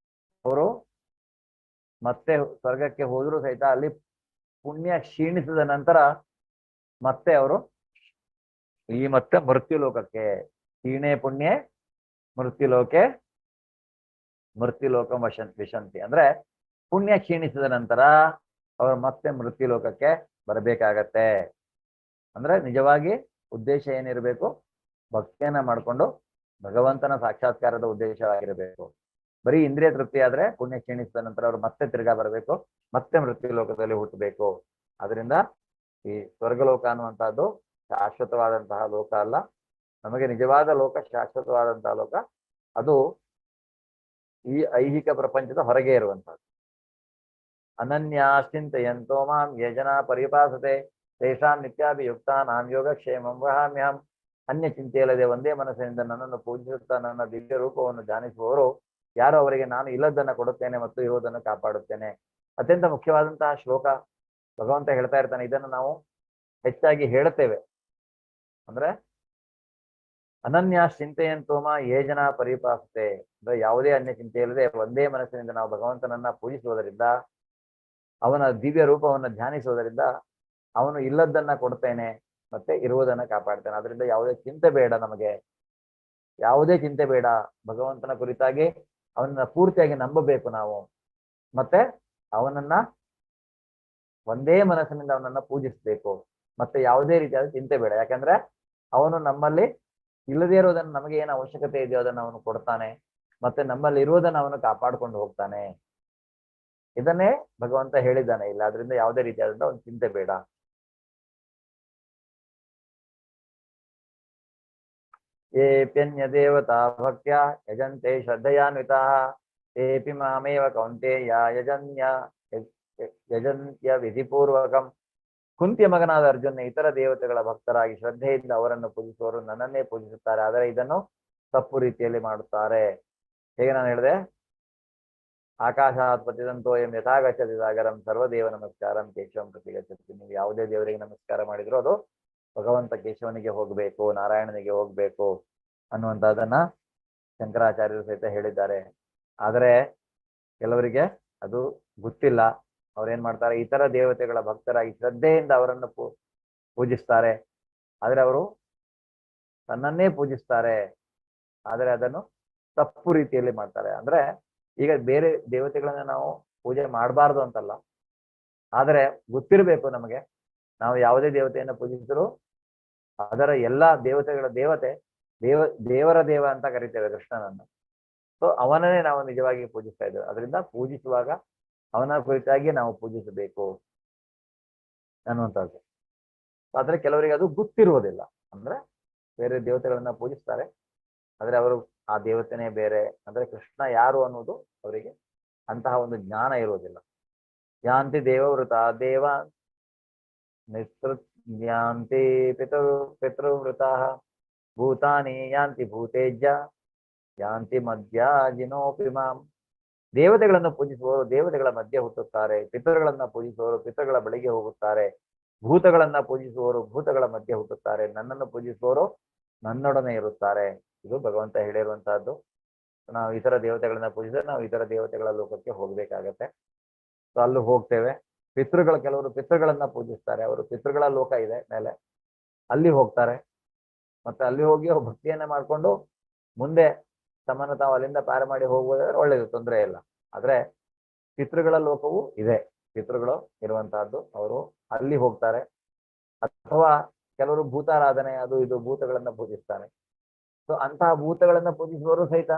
ಅವರು ಮತ್ತೆ ಸ್ವರ್ಗಕ್ಕೆ ಹೋದರೂ ಸಹಿತ ಅಲ್ಲಿ ಪುಣ್ಯ ಕ್ಷೀಣಿಸಿದ ನಂತರ ಮತ್ತೆ ಅವರು ಮತ್ತೆ ಮೃತ್ಯು ಲೋಕಕ್ಕೆ, ಕ್ಷೀಣೆ ಪುಣ್ಯ ಮೃತ್ಯುಲೋಕ ವಿಶಂತಿ, ಅಂದ್ರೆ ಪುಣ್ಯ ಕ್ಷೀಣಿಸಿದ ನಂತರ ಅವರು ಮತ್ತೆ ಮೃತ್ಯು ಲೋಕಕ್ಕೆ ಬರಬೇಕಾಗತ್ತೆ. ಅಂದ್ರೆ ನಿಜವಾಗಿ ಉದ್ದೇಶ ಏನಿರಬೇಕು, ಭಕ್ತಿಯನ್ನ ಮಾಡಿಕೊಂಡು ಭಗವಂತನ ಸಾಕ್ಷಾತ್ಕಾರದ ಉದ್ದೇಶವಾಗಿರಬೇಕು. ಬರೀ ಇಂದ್ರಿಯ ತೃಪ್ತಿ ಆದ್ರೆ ಪುಣ್ಯ ಕ್ಷೀಣಿಸಿದ ನಂತರ ಅವರು ಮತ್ತೆ ತಿರ್ಗಾ ಬರಬೇಕು, ಮತ್ತೆ ಮೃತ್ಯು ಲೋಕದಲ್ಲಿ ಹುಟ್ಟಬೇಕು. ಅದರಿಂದ ಈ ಸ್ವರ್ಗಲೋಕ ಅನ್ನುವಂತಹದ್ದು ಶಾಶ್ವತವಾದಂತಹ ಲೋಕ ಅಲ್ಲ. ನಮಗೆ ನಿಜವಾದ ಲೋಕ, ಶಾಶ್ವತವಾದಂತಹ ಲೋಕ ಅದು ಈ ಐಹಿಕ ಪ್ರಪಂಚದ ಹೊರಗೆ ಇರುವಂತಹದ್ದು. ಅನನ್ಯಾಶ್ಚಿಂತಯಂತೋ ಮಾಂ ಯೇ ಜನಾ ಪರಿಪಾಸತೆ ತೇಷಾಂ ನಿತ್ಯಾಭಿಯುಕ್ತಾನಾಂ ಯೋಗಕ್ಷೇಮಂ ವಹಾಮ್ಯಹಂ. ಅನ್ಯ ಚಿಂತೆ ಇಲ್ಲದೆ ಒಂದೇ ಮನಸ್ಸಿನಿಂದ ನನ್ನನ್ನು ಪೂಜಿಸುತ್ತಾ ನನ್ನ ದಿವ್ಯ ರೂಪವನ್ನು ಧ್ಯಾನಿಸುವವರು ಯಾರು, ಅವರಿಗೆ ನಾನು ಇಲ್ಲದನ್ನ ಕೊಡುತ್ತೇನೆ ಮತ್ತು ಇರುವುದನ್ನು ಕಾಪಾಡುತ್ತೇನೆ. ಅತ್ಯಂತ ಮುಖ್ಯವಾದಂತಹ ಶ್ಲೋಕ. ಭಗವಂತ ಹೇಳ್ತಾ ಇರ್ತಾನೆ, ಇದನ್ನು ನಾವು ಹೆಚ್ಚಾಗಿ ಹೇಳುತ್ತೇವೆ. ಅಂದ್ರೆ ಅನನ್ಯಾಶ್ಚಿಂತೆಯಂತೋಮ ಯೇ ಜನಾ ಪರಿಪಾಸತೆ, ಅಂದ್ರೆ ಯಾವುದೇ ಅನ್ಯ ಚಿಂತೆ ಇಲ್ಲದೆ ಒಂದೇ ಮನಸ್ಸಿನಿಂದ ನಾವು ಭಗವಂತನನ್ನ ಪೂಜಿಸುವುದರಿಂದ, ಅವನ ದಿವ್ಯ ರೂಪವನ್ನು ಧ್ಯಾನಿಸುವುದರಿಂದ ಅವನು ಇಲ್ಲದನ್ನ ಕೊಡ್ತೇನೆ ಮತ್ತೆ ಇರುವುದನ್ನ ಕಾಪಾಡ್ತೇನೆ. ಅದರಿಂದ ಯಾವುದೇ ಚಿಂತೆ ಬೇಡ, ನಮಗೆ ಯಾವುದೇ ಚಿಂತೆ ಬೇಡ. ಭಗವಂತನ ಕುರಿತಾಗಿ ಅವನನ್ನ ಪೂರ್ತಿಯಾಗಿ ನಂಬಬೇಕು ನಾವು, ಮತ್ತೆ ಅವನನ್ನ ಒಂದೇ ಮನಸ್ಸಿನಿಂದ ಅವನನ್ನ ಪೂಜಿಸ್ಬೇಕು. ಮತ್ತೆ ಯಾವುದೇ ರೀತಿಯಾದ ಚಿಂತೆ ಬೇಡ, ಯಾಕಂದ್ರೆ ಅವನು ನಮ್ಮಲ್ಲಿ ಇಲ್ಲದೇ ಇರೋದನ್ನು ನಮಗೆ ಏನು ಅವಶ್ಯಕತೆ ಇದೆಯೋ ಅದನ್ನು ಅವನು ಕೊಡ್ತಾನೆ, ಮತ್ತೆ ನಮ್ಮಲ್ಲಿ ಇರುವುದನ್ನು ಅವನು ಕಾಪಾಡ್ಕೊಂಡು ಹೋಗ್ತಾನೆ. ಇದನ್ನೇ ಭಗವಂತ ಹೇಳಿದ್ದಾನೆ ಇಲ್ಲ. ಅದರಿಂದ ಯಾವುದೇ ರೀತಿಯಾದಂತ ಒಂದು ಚಿಂತೆ ಬೇಡ. ಏಪ್ಯನ್ಯ ದೇವತಾ ಭಕ್ತ್ಯ ಯಜಂತೆ ಶ್ರದ್ಧಯಾನ್ವಿತಾಃ ತೇಪಿ ಮಾಮೇವ ಕೌಂತೆಯ ಯಜಂತ್ಯ ವಿಧಿಪೂರ್ವಕಂ. ಕುಂತಿಯ ಮಗನಾದ ಅರ್ಜುನ ಇತರ ದೇವತೆಗಳ ಭಕ್ತರಾಗಿ ಶ್ರದ್ಧೆಯಿಂದ ಅವರನ್ನು ಪೂಜಿಸುವವರು ನನ್ನನ್ನೇ ಪೂಜಿಸುತ್ತಾರೆ, ಆದರೆ ಇದನ್ನು ತಪ್ಪು ರೀತಿಯಲ್ಲಿ ಮಾಡುತ್ತಾರೆ. ಹೇಗೆ ನಾನು ಹೇಳಿದೆ, ಆಕಾಶಾತ್ ಪತಿತಂತೋಯಂ ಯಥಾ ಗಚ್ಚತಿ ಸಾಗರಂ ಸರ್ವದೇವ ನಮಸ್ಕಾರಂ ಕೇಶವಂ ಪ್ರತಿ ಗಚ್ಚತಿ. ನೀವು ಯಾವುದೇ ದೇವರಿಗೆ ನಮಸ್ಕಾರ ಮಾಡಿದ್ರು ಅದು ಭಗವಂತ ಕೇಶವನಿಗೆ ಹೋಗ್ಬೇಕು, ನಾರಾಯಣನಿಗೆ ಹೋಗ್ಬೇಕು ಅನ್ನುವಂಥದ್ದನ್ನ ಶಂಕರಾಚಾರ್ಯರು ಸಹಿತ ಹೇಳಿದ್ದಾರೆ. ಆದರೆ ಕೆಲವರಿಗೆ ಅದು ಗೊತ್ತಿಲ್ಲ. ಅವ್ರೇನ್ ಮಾಡ್ತಾರೆ, ಇತರ ದೇವತೆಗಳ ಭಕ್ತರಾಗಿ ಶ್ರದ್ಧೆಯಿಂದ ಅವರನ್ನು ಪೂಜಿಸ್ತಾರೆ, ಆದರೆ ಅವರು ತನ್ನನ್ನೇ ಪೂಜಿಸ್ತಾರೆ, ಆದರೆ ಅದನ್ನು ತಪ್ಪು ರೀತಿಯಲ್ಲಿ ಮಾಡ್ತಾರೆ. ಅಂದ್ರೆ ಈಗ ಬೇರೆ ದೇವತೆಗಳನ್ನ ನಾವು ಪೂಜೆ ಮಾಡಬಾರ್ದು ಅಂತಲ್ಲ, ಆದರೆ ಗೊತ್ತಿರಬೇಕು ನಮಗೆ ನಾವು ಯಾವುದೇ ದೇವತೆಯನ್ನು ಪೂಜಿಸಿದ್ರು ಅದರ ಎಲ್ಲಾ ದೇವತೆಗಳ ದೇವರ ದೇವ ಅಂತ ಕರಿತೇವೆ ಕೃಷ್ಣನನ್ನು. ಸೊ ಅವನನ್ನೇ ನಾವು ನಿಜವಾಗಿ ಪೂಜಿಸ್ತಾ ಇದ್ದೇವೆ. ಅದರಿಂದ ಪೂಜಿಸುವಾಗ ಅವನ ಕುರಿತಾಗಿ ನಾವು ಪೂಜಿಸಬೇಕು ಅನ್ನುವಂಥದ್ದು. ಆದ್ರೆ ಕೆಲವರಿಗೆ ಅದು ಗೊತ್ತಿರುವುದಿಲ್ಲ. ಅಂದ್ರೆ ಬೇರೆ ದೇವತೆಗಳನ್ನ ಪೂಜಿಸ್ತಾರೆ, ಆದ್ರೆ ಅವರು ಆ ದೇವತೆನೇ ಬೇರೆ, ಅಂದ್ರೆ ಕೃಷ್ಣ ಯಾರು ಅನ್ನೋದು ಅವರಿಗೆ ಅಂತಹ ಒಂದು ಜ್ಞಾನ ಇರುವುದಿಲ್ಲ. ಯಾಂತಿ ದೇವವೃತ ದೇವ ಯಾಂತಿ ಪಿತೃವೃತ ಭೂತಾನಿ ಯಾಂತಿ ಭೂತೇಜ್ಯ ಯಾಂತಿ ಮಧ್ಯಾಜಿನೋಪಿ ಮಾಂ. ದೇವತೆಗಳನ್ನು ಪೂಜಿಸುವವರು ದೇವತೆಗಳ ಮಧ್ಯೆ ಹುಟ್ಟುತ್ತಾರೆ, ಪಿತೃಗಳನ್ನ ಪೂಜಿಸುವವರು ಪಿತೃಗಳ ಬಳಿಗೆ ಹೋಗುತ್ತಾರೆ, ಭೂತಗಳನ್ನ ಪೂಜಿಸುವವರು ಭೂತಗಳ ಮಧ್ಯೆ ಹುಟ್ಟುತ್ತಾರೆ, ನನ್ನನ್ನು ಪೂಜಿಸುವವರು ನನ್ನೊಡನೆ ಇರುತ್ತಾರೆ. ಇದು ಭಗವಂತ ಹೇಳಿರುವಂತಹದ್ದು. ನಾವು ಇತರ ದೇವತೆಗಳನ್ನ ಪೂಜಿಸಿದ್ರೆ ನಾವು ಇತರ ದೇವತೆಗಳ ಲೋಕಕ್ಕೆ ಹೋಗ್ಬೇಕಾಗತ್ತೆ. ಸೊ ಅಲ್ಲೂ ಹೋಗ್ತೇವೆ. ಕೆಲವರು ಪಿತೃಗಳನ್ನ ಪೂಜಿಸ್ತಾರೆ, ಅವರು ಪಿತೃಗಳ ಲೋಕ ಇದೆ ಮೇಲೆ, ಅಲ್ಲಿ ಹೋಗ್ತಾರೆ. ಮತ್ತೆ ಅಲ್ಲಿ ಹೋಗಿ ಭಕ್ತಿಯನ್ನ ಮಾಡ್ಕೊಂಡು ಮುಂದೆ ತಮ್ಮನ್ನು ತಾವು ಅಲ್ಲಿಂದ ಪಾರ ಮಾಡಿ ಹೋಗುವುದಾದ್ರೆ ಒಳ್ಳೇದು, ತೊಂದರೆ ಇಲ್ಲ. ಆದ್ರೆ ಪಿತೃಗಳ ಲೋಕವೂ ಇದೆ, ಪಿತೃಗಳು ಇರುವಂತಹದ್ದು, ಅವರು ಅಲ್ಲಿ ಹೋಗ್ತಾರೆ. ಅಥವಾ ಕೆಲವರು ಭೂತಾರಾಧನೆ ಅದು ಇದು ಭೂತಗಳನ್ನ ಪೂಜಿಸ್ತಾರೆ. ಸೊ ಅಂತಹ ಭೂತಗಳನ್ನ ಪೂಜಿಸುವವರು ಸಹಿತ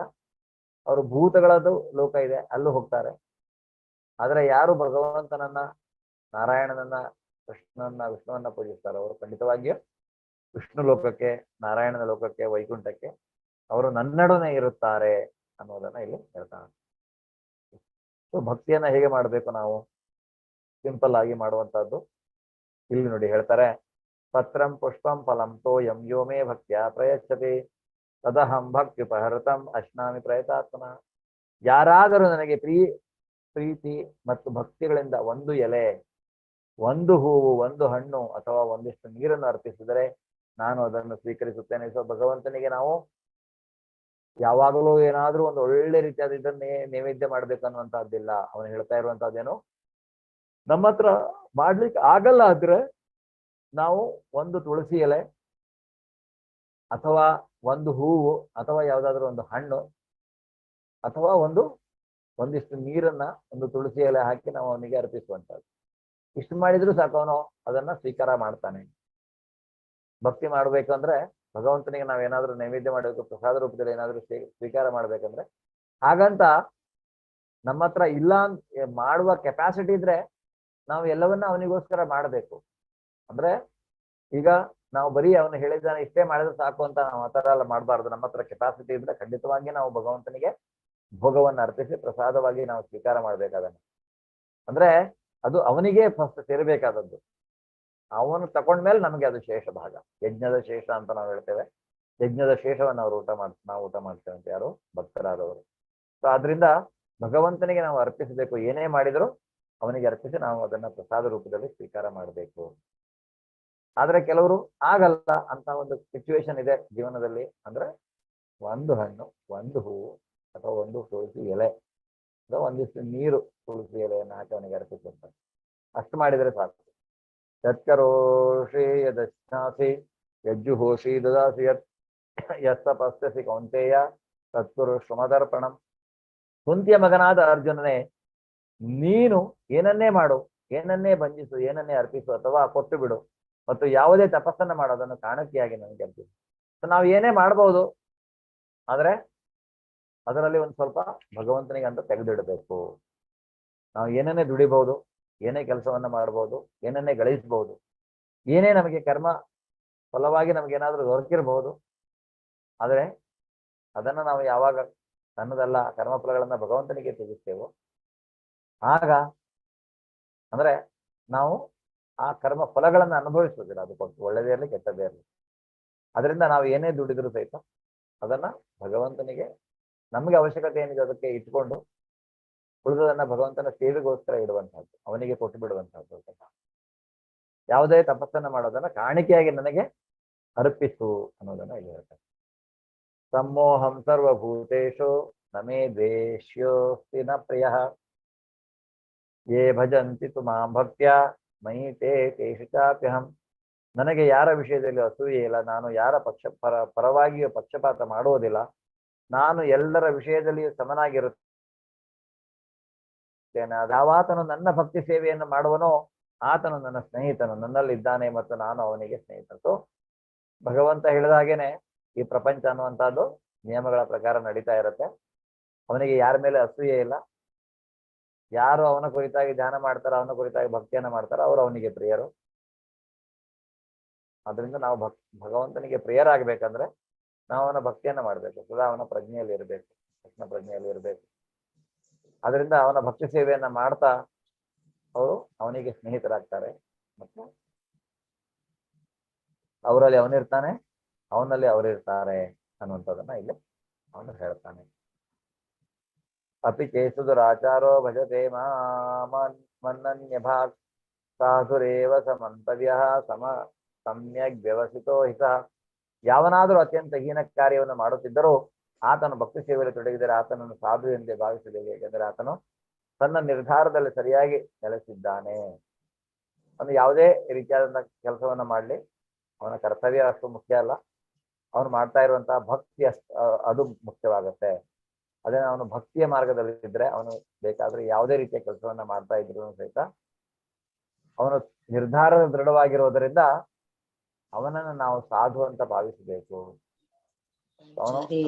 ಅವರು ಭೂತಗಳದ್ದು ಲೋಕ ಇದೆ, ಅಲ್ಲೂ ಹೋಗ್ತಾರೆ. ಆದ್ರೆ ಯಾರು ಭಗವಂತನನ್ನ, ನಾರಾಯಣನನ್ನ, ವಿಷ್ಣುವನ್ನ ಪೂಜಿಸ್ತಾರೋ ಅವರು ಖಂಡಿತವಾಗಿಯೂ ವಿಷ್ಣು ಲೋಕಕ್ಕೆ, ನಾರಾಯಣನ ಲೋಕಕ್ಕೆ, ವೈಕುಂಠಕ್ಕೆ ಅವರು ನನ್ನೊಡನೆ ಇರುತ್ತಾರೆ ಅನ್ನೋದನ್ನ ಇಲ್ಲಿ ಹೇಳ್ತಾನೆ. ಸೊ ಭಕ್ತಿಯನ್ನ ಹೇಗೆ ಮಾಡಬೇಕು ನಾವು? ಸಿಂಪಲ್ ಆಗಿ ಮಾಡುವಂತಹದ್ದು ಇಲ್ಲಿ ನೋಡಿ ಹೇಳ್ತಾರೆ. ಪತ್ರಂ ಪುಷ್ಪಂ ಫಲಂ ತೋಯಂ ಯೋ ಮೇ ಭಕ್ತ್ಯಾ ಪ್ರಯಚ್ಛತಿ ತದಹಂ ಭಕ್ತ್ಯುಪಹೃತಂ ಅಶ್ನಾಮಿ ಪ್ರಯತಾತ್ಮನ. ಯಾರಾದರೂ ನನಗೆ ಪ್ರೀತಿ ಮತ್ತು ಭಕ್ತಿಗಳಿಂದ ಒಂದು ಎಲೆ, ಒಂದು ಹೂವು, ಒಂದು ಹಣ್ಣು ಅಥವಾ ಒಂದಿಷ್ಟು ನೀರನ್ನು ಅರ್ಪಿಸಿದರೆ ನಾನು ಅದನ್ನು ಸ್ವೀಕರಿಸುತ್ತೇನೆ. ಸೊ ಭಗವಂತನಿಗೆ ನಾವು ಯಾವಾಗಲೂ ಏನಾದ್ರೂ ಒಂದು ಒಳ್ಳೆ ರೀತಿಯಾದ ಇದನ್ನೇ ನೈವೇದ್ಯ ಮಾಡ್ಬೇಕನ್ನುವಂತಹದ್ದಿಲ್ಲ. ಅವನು ಹೇಳ್ತಾ ಇರುವಂತಹದ್ದೇನು, ನಮ್ಮ ಹತ್ರ ಮಾಡ್ಲಿಕ್ಕೆ ಆಗಲ್ಲ ಆದ್ರೆ ನಾವು ಒಂದು ತುಳಸಿ ಎಲೆ ಅಥವಾ ಒಂದು ಹೂವು ಅಥವಾ ಯಾವ್ದಾದ್ರು ಒಂದು ಹಣ್ಣು ಅಥವಾ ಒಂದಿಷ್ಟು ನೀರನ್ನ ಒಂದು ತುಳಸಿ ಎಲೆ ಹಾಕಿ ನಾವು ಅವನಿಗೆ ಅರ್ಪಿಸುವಂತದ್ದು. ಇಷ್ಟು ಮಾಡಿದ್ರು ಸಾಕು, ಅವನು ಅದನ್ನ ಸ್ವೀಕಾರ ಮಾಡ್ತಾನೆ. ಭಕ್ತಿ ಮಾಡ್ಬೇಕಂದ್ರೆ ಭಗವಂತನಿಗೆ ನಾವೇನಾದ್ರೂ ನೈವೇದ್ಯ ಮಾಡಬೇಕು, ಪ್ರಸಾದ ರೂಪದಲ್ಲಿ ಏನಾದ್ರೂ ಸ್ವೀಕಾರ ಮಾಡ್ಬೇಕಂದ್ರೆ, ಹಾಗಂತ ನಮ್ಮ ಹತ್ರ ಇಲ್ಲ ಮಾಡುವ ಕೆಪಾಸಿಟಿ ಇದ್ರೆ ನಾವು ಎಲ್ಲವನ್ನ ಅವನಿಗೋಸ್ಕರ ಮಾಡಬೇಕು. ಅಂದ್ರೆ ಈಗ ನಾವು ಬರೀ ಅವನು ಹೇಳಿದ್ದಾನೆ ಇಷ್ಟೇ ಮಾಡಿದ್ರೆ ಸಾಕು ಅಂತ ನಾವು ಆ ತರ ಎಲ್ಲ ಮಾಡಬಾರ್ದು. ನಮ್ಮ ಹತ್ರ ಕೆಪಾಸಿಟಿ ಇದ್ರೆ ಖಂಡಿತವಾಗಿ ನಾವು ಭಗವಂತನಿಗೆ ಭೋಗವನ್ನು ಅರ್ಪಿಸಿ ಪ್ರಸಾದವಾಗಿ ನಾವು ಸ್ವೀಕಾರ ಮಾಡ್ಬೇಕಾದನ್ನು. ಅಂದ್ರೆ ಅದು ಅವನಿಗೆ ಫಸ್ಟ್ ಸೇರಬೇಕಾದದ್ದು. ಅವನು ತಕೊಂಡ್ಮೇಲೆ ನಮಗೆ ಅದು ಶೇಷ ಭಾಗ, ಯಜ್ಞದ ಶೇಷ ಅಂತ ನಾವು ಹೇಳ್ತೇವೆ. ಯಜ್ಞದ ಶೇಷವನ್ನು ಅವರು ನಾವು ಊಟ ಮಾಡ್ತೇವೆ ಅಂತ ಯಾರು ಭಕ್ತರಾದವರು. ಸೊ ಆದ್ರಿಂದ ಭಗವಂತನಿಗೆ ನಾವು ಅರ್ಪಿಸಬೇಕು. ಏನೇ ಮಾಡಿದ್ರು ಅವನಿಗೆ ಅರ್ಪಿಸಿ ನಾವು ಅದನ್ನ ಪ್ರಸಾದ ರೂಪದಲ್ಲಿ ಸ್ವೀಕಾರ ಮಾಡಬೇಕು. ಆದ್ರೆ ಕೆಲವರು ಆಗಲ್ಲ ಅಂತ ಒಂದು ಸಿಚುವೇಶನ್ ಇದೆ ಜೀವನದಲ್ಲಿ. ಅಂದ್ರೆ ಒಂದು ಹಣ್ಣು, ಒಂದು ಹೂವು ಅಥವಾ ಒಂದು ತುಳಸಿ ಎಲೆ ಅಥವಾ ಒಂದಿಷ್ಟು ನೀರು, ತುಳಸಿ ಎಲೆಯನ್ನು ಹಾಕಿ ಅವನಿಗೆ ಅರ್ಪಿಸುತ್ತಾರೆ. ಅಷ್ಟು ಮಾಡಿದರೆ ಸಾಕು. ಯತ್ಕರೋಷಿ ಯದಶ್ನಾಸಿ ಯಜ್ಜುಹೋಷಿ ದದಾಸಿ ಯಸ್ತಪಸ್ಯಸಿ ಕೌಂತೆಯ ತತ್ಪುರು ಶ್ರಮದರ್ಪಣಂ. ಕುಂತಿಯ ಮಗನಾದ ಅರ್ಜುನನೇ, ನೀನು ಏನನ್ನೇ ಮಾಡು, ಏನನ್ನೇ ಬಂಧಿಸು, ಏನನ್ನೇ ಅರ್ಪಿಸು ಅಥವಾ ಕೊಟ್ಟು ಬಿಡು, ಮತ್ತು ಯಾವುದೇ ತಪಸ್ಸನ್ನು ಮಾಡೋದನ್ನು ಕಾಣಿಕೆಯಾಗಿ ನನಗೆ ಅರ್ಪಿಸು. ನಾವು ಏನೇ ಮಾಡ್ಬೋದು, ಆದ್ರೆ ಅದರಲ್ಲಿ ಒಂದು ಸ್ವಲ್ಪ ಭಗವಂತನಿಗೆ ಅಂತ ತೆಗೆದಿಡಬೇಕು. ನಾವು ಏನೇನೇ ದುಡಿಬಹುದು, ಏನೇ ಕೆಲಸವನ್ನ ಮಾಡ್ಬೋದು, ಏನನ್ನೇ ಗಳಿಸಬಹುದು, ಏನೇ ನಮಗೆ ಕರ್ಮ ಫಲವಾಗಿ ನಮಗೇನಾದ್ರೂ ದೊರಕಿರಬಹುದು. ಆದರೆ ಅದನ್ನ ನಾವು ಯಾವಾಗ ನನ್ನದಲ್ಲ ಕರ್ಮಫಲಗಳನ್ನ ಭಗವಂತನಿಗೆ ತ್ಯಜಿಸ್ತೇವೋ ಆಗ ಅಂದ್ರೆ ನಾವು ಆ ಕರ್ಮ ಫಲಗಳನ್ನ ಅನುಭವಿಸುವುದಿಲ್ಲ. ಅದು ಒಳ್ಳೆದೇ ಇರಲಿ ಕೆಟ್ಟದೇ ಇರಲಿ. ಅದರಿಂದ ನಾವು ಏನೇ ದುಡಿದ್ರು ಸಹಿತ ಅದನ್ನ ಭಗವಂತನಿಗೆ ನಮಗೆ ಅವಶ್ಯಕತೆ ಏನಿದೆ ಅದಕ್ಕೆ ಇಟ್ಕೊಂಡು ಉಳಿದದನ್ನ ಭಗವಂತನ ಸೇವೆಗೋಸ್ಕರ ಇಡುವಂತಹದ್ದು, ಅವನಿಗೆ ಕೊಟ್ಟು ಬಿಡುವಂತಹದ್ದು. ಯಾವುದೇ ತಪಸ್ಸನ್ನ ಮಾಡೋದನ್ನ ಕಾಣಿಕೆಯಾಗಿ ನನಗೆ ಅರ್ಪಿಸು ಅನ್ನೋದನ್ನ ಇಲ್ಲಿ ಹೇಳ್ತಾರೆ. ಸಮ್ಮೋಹಂ ಸರ್ವಭೂತೇಶು ನಮೇ ದ್ವೇಷ್ಯೋಸ್ತಿ ನ ಪ್ರಿಯ ಯೇ ಭಜಂತಿ ತು ಮಾಂ ಭಕ್ತ್ಯ ಮಯಿ ತೇ ತೇಷು ಚಾಪ್ಯಹಂ. ನನಗೆ ಯಾರ ವಿಷಯದಲ್ಲಿ ಅಸೂಯೆ ಇಲ್ಲ, ನಾನು ಯಾರ ಪರವಾಗಿಯೂ ಪಕ್ಷಪಾತ ಮಾಡುವುದಿಲ್ಲ, ನಾನು ಎಲ್ಲರ ವಿಷಯದಲ್ಲಿಯೂ ಸಮನಾಗಿರುತ್ತೇನೆ. ಯಾವಾತನು ನನ್ನ ಭಕ್ತಿ ಸೇವೆಯನ್ನು ಮಾಡುವನೋ ಆತನು ನನ್ನ ಸ್ನೇಹಿತನು, ನನ್ನಲ್ಲಿದ್ದಾನೆ ಮತ್ತು ನಾನು ಅವನಿಗೆ ಸ್ನೇಹಿತನು. ಭಗವಂತ ಹೇಳಿದ ಹಾಗೇನೆ ಈ ಪ್ರಪಂಚ ಅನ್ನುವಂಥದ್ದು ನಿಯಮಗಳ ಪ್ರಕಾರ ನಡೀತಾ ಇರುತ್ತೆ. ಅವನಿಗೆ ಯಾರ ಮೇಲೆ ಅಸೂಯೆ ಇಲ್ಲ. ಯಾರು ಅವನ ಕುರಿತಾಗಿ ಧ್ಯಾನ ಮಾಡ್ತಾರೋ, ಅವನ ಕುರಿತಾಗಿ ಭಕ್ತಿಯನ್ನ ಮಾಡ್ತಾರೋ ಅವರು ಅವನಿಗೆ ಪ್ರಿಯರು. ಅದರಿಂದ ನಾವು ಭಗವಂತನಿಗೆ ಪ್ರಿಯರಾಗಬೇಕಂದ್ರೆ ನಾವು ಅವನ ಭಕ್ತಿಯನ್ನ ಮಾಡ್ಬೇಕು, ಸದಾ ಅವನ ಪ್ರಜ್ಞೆಯಲ್ಲಿ ಇರಬೇಕು, ಕೃಷ್ಣ ಪ್ರಜ್ಞೆಯಲ್ಲಿ ಇರಬೇಕು. ಅದರಿಂದ ಅವನ ಭಕ್ತಿ ಸೇವೆಯನ್ನ ಮಾಡ್ತಾ ಅವರು ಅವನಿಗೆ ಸ್ನೇಹಿತರಾಗ್ತಾರೆ ಮತ್ತು ಅವರಲ್ಲಿ ಅವನಿರ್ತಾನೆ, ಅವನಲ್ಲಿ ಅವರಿರ್ತಾರೆ ಅನ್ನುವಂಥದ್ದನ್ನ ಇಲ್ಲಿ ಅವನು ಹೇಳ್ತಾನೆ. ಅಪಿ ಚೇಸುದುರಾಚಾರೋ ಭಜತೆ ಮನ್ನನ್ಯ ಭಾಗ್ ಸಾಧುರೇವ ಸಮಂತವ್ಯ ಸಮ್ಯಕ್ ವ್ಯವಸಿತೋ ಹಿತ. ಯಾವನಾದರೂ ಅತ್ಯಂತ ಹೀನ ಕಾರ್ಯವನ್ನು ಮಾಡುತ್ತಿದ್ದರೂ ಆತನು ಭಕ್ತಿ ಸೇವೆಯಲ್ಲಿ ತೊಡಗಿದರೆ ಆತನನ್ನು ಸಾಧು ಎಂದೇ ಭಾವಿಸಬೇಕು. ಏಕೆಂದರೆ ಆತನು ತನ್ನ ನಿರ್ಧಾರದಲ್ಲಿ ಸರಿಯಾಗಿ ನೆಲೆಸಿದ್ದಾನೆ. ಅವನು ಯಾವುದೇ ರೀತಿಯಾದಂತಹ ಕೆಲಸವನ್ನ ಮಾಡಲಿ, ಅವನ ಕರ್ತವ್ಯ ಅಷ್ಟು ಮುಖ್ಯ ಅಲ್ಲ, ಅವನು ಮಾಡ್ತಾ ಇರುವಂತಹ ಭಕ್ತಿ ಅದು ಮುಖ್ಯವಾಗುತ್ತೆ. ಅದೇ ಅವನು ಭಕ್ತಿಯ ಮಾರ್ಗದಲ್ಲಿ ಇದ್ರೆ ಅವನು ಬೇಕಾದ್ರೆ ಯಾವುದೇ ರೀತಿಯ ಕೆಲಸವನ್ನ ಮಾಡ್ತಾ ಇದ್ರು ಸಹಿತ ಅವನು ನಿರ್ಧಾರದ ದೃಢವಾಗಿರೋದರಿಂದ ಅವನನ್ನು ನಾವು ಸಾಧು ಅಂತ ಭಾವಿಸಬೇಕು. ಅವನು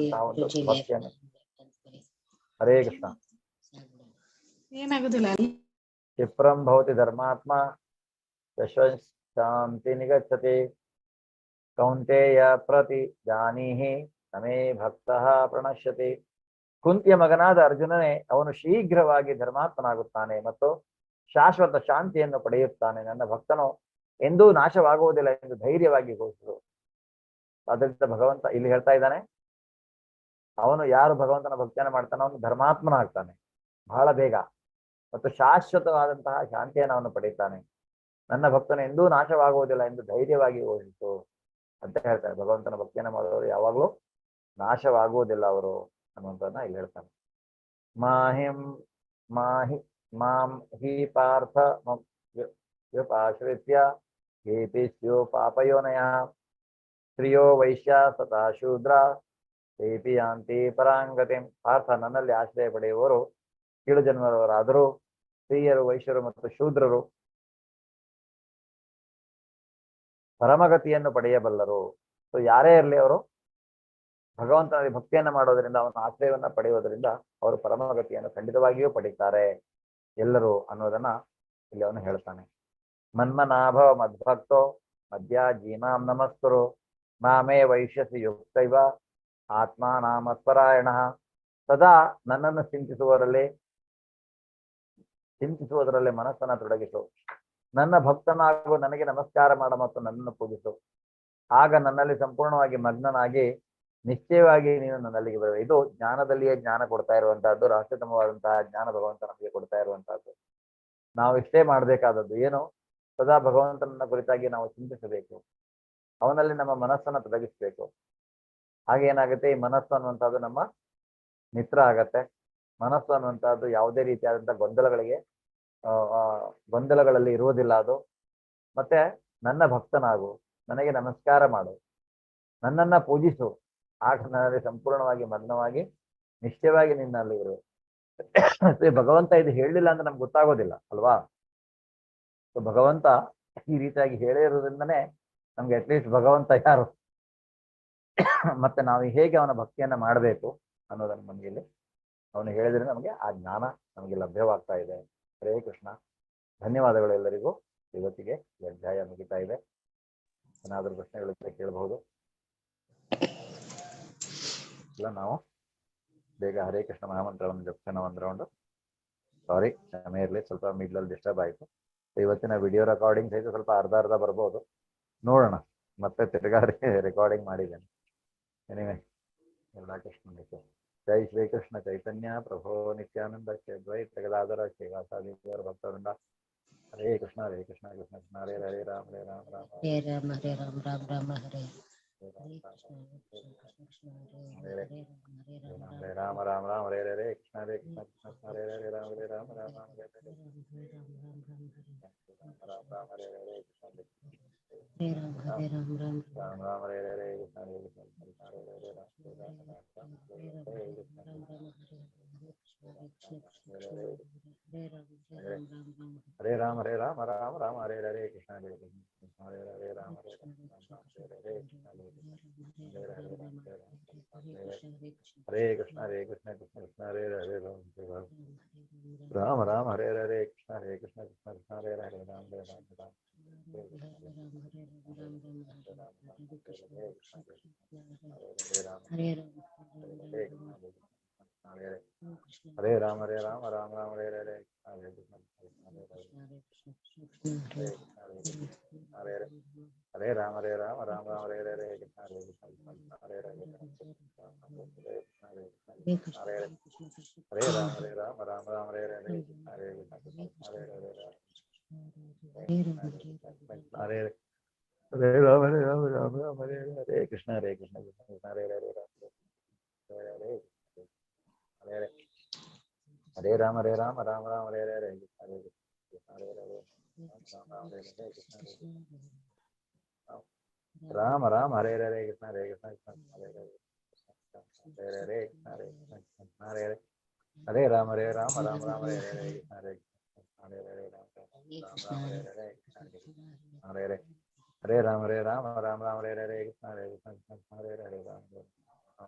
ಒಂದು ಭಕ್ತಿಯನ್ನು ಹರೇ ಕೃಷ್ಣ ಏನಾಗುದಿಲ್ಲ ಕ್ಷಿಪ್ರಂ ಭವತಿ ಧರ್ಮಾತ್ಮ ಶಾಂತಿ ನಿಗಚ್ಚತಿ ಕೌಂತೆಯ ಪ್ರತಿ ಜಾನೀಹಿ ನಮೇ ಭಕ್ತಃ ಪ್ರಣಶ್ಯತಿ. ಕುಂತಿಯ ಮಗನಾದ ಅರ್ಜುನನೇ ಅವನು ಶೀಘ್ರವಾಗಿ ಧರ್ಮಾತ್ಮನಾಗುತ್ತಾನೆ ಮತ್ತು ಶಾಶ್ವತ ಶಾಂತಿಯನ್ನು ಪಡೆಯುತ್ತಾನೆ. ನನ್ನ ಭಕ್ತನು ಎಂದೂ ನಾಶವಾಗುವುದಿಲ್ಲ ಎಂದು ಧೈರ್ಯವಾಗಿ ಘೋಷಿಸು. ಅದರಿಂದ ಭಗವಂತ ಇಲ್ಲಿ ಹೇಳ್ತಾ ಇದ್ದಾನೆ, ಅವನು ಯಾರು ಭಗವಂತನ ಭಕ್ತಿಯನ್ನು ಮಾಡ್ತಾನೆ ಅವನು ಧರ್ಮಾತ್ಮನಾಗ್ತಾನೆ ಬಹಳ ಬೇಗ ಮತ್ತು ಶಾಶ್ವತವಾದಂತಹ ಶಾಂತಿಯನ್ನು ಅವನು ಪಡೆಯುತ್ತಾನೆ. ನನ್ನ ಭಕ್ತನು ಎಂದೂ ನಾಶವಾಗುವುದಿಲ್ಲ ಎಂದು ಧೈರ್ಯವಾಗಿ ಘೋಷಿಸು ಅಂತ ಹೇಳ್ತಾನೆ. ಭಗವಂತನ ಭಕ್ತಿಯನ್ನು ಮಾಡೋರು ಯಾವಾಗಲೂ ನಾಶವಾಗುವುದಿಲ್ಲ ಅವರು ಅನ್ನುವಂಥದ್ದನ್ನ ಇಲ್ಲಿ ಹೇಳ್ತಾನೆ. ಮಾಂ ಹಿ ಪಾರ್ಥ ವ್ಯುಪಾಶ್ರಿತ್ಯ ಹೇಪಿ ಸ್ಯೋ ಪಾಪಯೋನಯ ಸ್ತ್ರೀಯೋ ವೈಶ್ಯ ಸತಾ ಶೂದ್ರ ಹೇಪಿ ಯಾಂತಿ ಪರಾಂಗತಿ. ಪಾರ್ಥ, ನನ್ನಲ್ಲಿ ಆಶ್ರಯ ಪಡೆಯುವವರು ಕೀಳು ಜನ್ಮದವರಾದರೂ ಸ್ತ್ರೀಯರು, ವೈಶ್ಯರು ಮತ್ತು ಶೂದ್ರರು ಪರಮಗತಿಯನ್ನು ಪಡೆಯಬಲ್ಲರು. ಸೊ ಯಾರೇ ಇರಲಿ ಅವರು ಭಗವಂತನಲ್ಲಿ ಭಕ್ತಿಯನ್ನ ಮಾಡೋದರಿಂದ ಅವನ ಆಶ್ರಯವನ್ನ ಪಡೆಯುವುದರಿಂದ ಅವರು ಪರಮಗತಿಯನ್ನು ಖಂಡಿತವಾಗಿಯೂ ಪಡೀತಾರೆ ಎಲ್ಲರೂ ಅನ್ನೋದನ್ನ ಇಲ್ಲಿ ಅವನು ಹೇಳ್ತಾನೆ. ಮನ್ಮನಾಭ ಮದ್ಭಕ್ತೋ ಮಧ್ಯ ಜೀಮಾಂ ನಮಸ್ಕುರು ಮಾಮೇ ವೈಶ್ಯಸಿ ಯುಕ್ತೈವ ಆತ್ಮ ನಾಮಸ್ಪರಾಯಣ. ಸದಾ ನನ್ನನ್ನು ಚಿಂತಿಸುವುದರಲ್ಲಿ ಮನಸ್ಸನ್ನ ತೊಡಗಿಸು. ನನ್ನ ಭಕ್ತನಾಗು, ನನಗೆ ನಮಸ್ಕಾರ ಮಾಡ ಮತ್ತು ನನ್ನನ್ನು ಪೂಜಿಸು. ಆಗ ನನ್ನಲ್ಲಿ ಸಂಪೂರ್ಣವಾಗಿ ಮಗ್ನನಾಗಿ ನಿಶ್ಚಯವಾಗಿ ನೀನು ನನ್ನಲ್ಲಿಗೆ ಬರುವೆ. ಇದು ಜ್ಞಾನದಲ್ಲಿಯೇ ಜ್ಞಾನ ಕೊಡ್ತಾ ಇರುವಂತಹದ್ದು, ರಹಸ್ಯತಮವಾದಂತಹ ಜ್ಞಾನ ಭಗವಂತ ನಮಗೆ ಕೊಡ್ತಾ ಇರುವಂತಹದ್ದು. ನಾವು ಇಷ್ಟೇ ಮಾಡಬೇಕಾದದ್ದು ಏನು, ಸದಾ ಭಗವಂತನ ಕುರಿತಾಗಿ ನಾವು ಚಿಂತಿಸಬೇಕು, ಅವನಲ್ಲಿ ನಮ್ಮ ಮನಸ್ಸನ್ನು ತೊಡಗಿಸ್ಬೇಕು. ಹಾಗೆ ಏನಾಗುತ್ತೆ, ಈ ಮನಸ್ಸು ಅನ್ನುವಂಥದ್ದು ನಮ್ಮ ಮಿತ್ರ ಆಗತ್ತೆ. ಮನಸ್ಸು ಅನ್ನುವಂಥದ್ದು ಯಾವುದೇ ರೀತಿಯಾದಂತಹ ಗೊಂದಲಗಳಲ್ಲಿ ಇರುವುದಿಲ್ಲ ಅದು. ಮತ್ತೆ ನನ್ನ ಭಕ್ತನಾಗು, ನನಗೆ ನಮಸ್ಕಾರ ಮಾಡು, ನನ್ನನ್ನ ಪೂಜಿಸು, ಆಗ ನನ್ನಲ್ಲಿ ಸಂಪೂರ್ಣವಾಗಿ ಮಗ್ನವಾಗಿ ನಿಶ್ಚಯವಾಗಿ ನಿನ್ನಲ್ಲಿ ಇರು. ಭಗವಂತ ಇದು ಹೇಳಲಿಲ್ಲ ಅಂದ್ರೆ ನಮ್ಗೆ ಗೊತ್ತಾಗೋದಿಲ್ಲ ಅಲ್ವಾ. ಸೊ ಭಗವಂತ ಈ ರೀತಿಯಾಗಿ ಹೇಳಿರೋದ್ರಿಂದನೇ ನಮ್ಗೆ ಅಟ್ಲೀಸ್ಟ್ ಭಗವಂತ ಯಾರು ಮತ್ತೆ ನಾವು ಹೇಗೆ ಅವನ ಭಕ್ತಿಯನ್ನ ಮಾಡಬೇಕು ಅನ್ನೋದನ್ನು ನಮಗೆ ಇಲ್ಲಿ ಅವನು ಹೇಳಿದ್ರೆ ನಮಗೆ ಆ ಜ್ಞಾನ ನಮಗೆ ಲಭ್ಯವಾಗ್ತಾ ಇದೆ. ಹರೇ ಕೃಷ್ಣ. ಧನ್ಯವಾದಗಳು ಎಲ್ಲರಿಗೂ. ಇವತ್ತಿಗೆ ಈ ಅಧ್ಯಾಯ ಮುಗಿತಾ ಇದೆ. ಏನಾದರೂ ಪ್ರಶ್ನೆಗಳಿದ್ರೆ ಕೇಳಬಹುದು. ಇಲ್ಲ ನಾವು ಬೇಗ ಹರೇ ಕೃಷ್ಣ ಮಹಾಮಂತ್ರವನ್ನು ಜಪಿಸೋಣ ಒಂದು ರೌಂಡ್. ಸಾರಿ, ಕ್ಷಮೆ ಇರಲಿ, ಸ್ವಲ್ಪ ಮಿಡ್ಲಲ್ಲಿ ಡಿಸ್ಟರ್ಬ್ ಆಯಿತು. ಇವತ್ತಿನ ವಿಡಿಯೋ ರೆಕಾರ್ಡಿಂಗ್ ಸಹಿತ ಸ್ವಲ್ಪ ಅರ್ಧ ಬರ್ಬೋದು, ನೋಡೋಣ. ಮತ್ತೆ ತಿರ್ಗಾ ರೆಕಾರ್ಡಿಂಗ್ ಮಾಡಿದ್ದೇನೆ. ಎನಿವೆ, ಎಲ್ಲ ಕೃಷ್ಣನಿಗೆ ಜೈ ಶ್ರೀಕೃಷ್ಣ ಚೈತನ್ಯ ಪ್ರಭೋ ನಿತ್ಯಾನಂದ ಶ್ರೀ ದ್ವೈತ ಗದಾಧರ ಶ್ರೀವಾಸಾದಿ ಭಕ್ತವೃಂದ. ಹರೇ ಕೃಷ್ಣ ಹರೇ ಕೃಷ್ಣ ಕೃಷ್ಣ ಕೃಷ್ಣ ಹರೇ ಹರೇ ರಾಮ ಹರೇ ರಾಮ ರಾಮ ಹರೇ ರಾಮ ಹರೇ ರಾಮ ರಾಮ ರಾಮ ಹರೇ ಹರೇ ರಾಮ ರಾಮ ರಾಮ ಹರೇ ಹರೇ ಕೃಷ್ಣ ಹರೇ ಕೃಷ್ಣ ಕೃಷ್ಣ ಕೃಷ್ಣ ಹರೇ ಹರೇ ರಾಮ ಹರೇ ರಾಮ ರಾಮ ರಾಮ ಹರೇ ಹರೇ ರಾಮ ರಾಮ ಹರೇ ಹರೇ ಕೃಷ್ಣ ಹರೇ ಹರೇ ರಾಮ ರಾಮ ರಾಮ ರಾಮ ಹರೇ ಹರೇ ಕೃಷ್ಣ ಹರೇ ಕೃಷ್ಣ ಕೃಷ್ಣ ಹರೇ ಹರೇ ರಾಮ ಹರೇ ರಾಮ ರಾಮ ಹರೇ ರಾಮ ಹರೇ ರಾಮ ರಾಮ ರಾಮ ಹರೇ ಹರೇ ಕೃಷ್ಣ ಹರೇ ಕೃಷ್ಣ ಹರೇ ಹರೇ ರಾಮ ಹರೇ ರಾಮ ಹರೇ ಕೃಷ್ಣ ಹರೇ ಕೃಷ್ಣ ಹರೇ ಕೃಷ್ಣ ಕೃಷ್ಣ ಕೃಷ್ಣ ಹರೇ ಹರೇ ರಾಮ ರಾಮ ಹರೇ ಹರೇ ಕೃಷ್ಣ ಹರೇ ಕೃಷ್ಣ ಕೃಷ್ಣ ಕೃಷ್ಣ ಹರೇ ಹರೇ ರಾಮ ಹರೇ ರಾಮ ರಾಮ ಹರೇ ರಾಮ ಹರೇ ರಾಮ ರಾಮ ರಾಮ ಹರೇ ಹರೇ ಹರೇ ಕೃಷ್ಣ ಹರೇ ರಾಮ ಹರೇ ರಾಮ ರಾಮ ರಾಮ ಹರೇ ಹರೇ ಕೃಷ್ಣ ಹರೇ ಕೃಷ್ಣ ಹರೇ ಹರೇ ಹರೇ ರಾಮ ಹರೇ ರಾಮ ರಾಮ ರಾಮ ಹರೇ ಹರೇ ಕೃಷ್ಣ ಹರೇ ಕೃಷ್ಣ ಹರೇ ಹರೇ ಹರೇ ಹರೇ ರಾಮ ಹರೇ ರಾಮ ರಾಮ ರಾಮ ಹರೇ ಹರೇ ಕೃಷ್ಣ ಹರೇ ಕೃಷ್ಣ ಕೃಷ್ಣ ಕೃಷ್ಣ ಹರೇ ಹರೇ ಹರೇ ರಾಮ ಹರೇ ರಾಮ ರಾಮ ರಾಮ ಹರೇ ಹರೇ ಕೃಷ್ಣ ಹರೇ ಕೃಷ್ಣ ಹರೇ ಹರೇ ರಾಮ ರಾಮ ಹರೇ ಹರೇ ಕೃಷ್ಣ ಹರೇ ಕೃಷ್ಣ ಕೃಷ್ಣ ಹರೇ ಹರೇ ಹರೇ ಹರೇ ಕೃಷ್ಣ ಹರೇ ಕೃಷ್ಣ ಕೃಷ್ಣ ಹರೇ ಹರೇ ಹರೇ ರಾಮ ಹರೇ ರಾಮ ರಾಮ ರಾಮ ಹರೇ ಹರೇ ಕೃಷ್ಣ ಹರೇ ಹರೇ ಹರೇ ರಾಮ ರಾಮ ಹರೇ ಹರೇ ಕೃಷ್ಣ ಹರೇ ಹರೇ ಹರೇ ರಾಮ ಹರೇ ರಾಮ ರಾಮ ರಾಮ ಹರೇ ಹರೇ ಕೃಷ್ಣ ಹರೇ ಕೃಷ್ಣ ಕೃಷ್ಣ ಹರೇ ಹರೇ ರಾಮ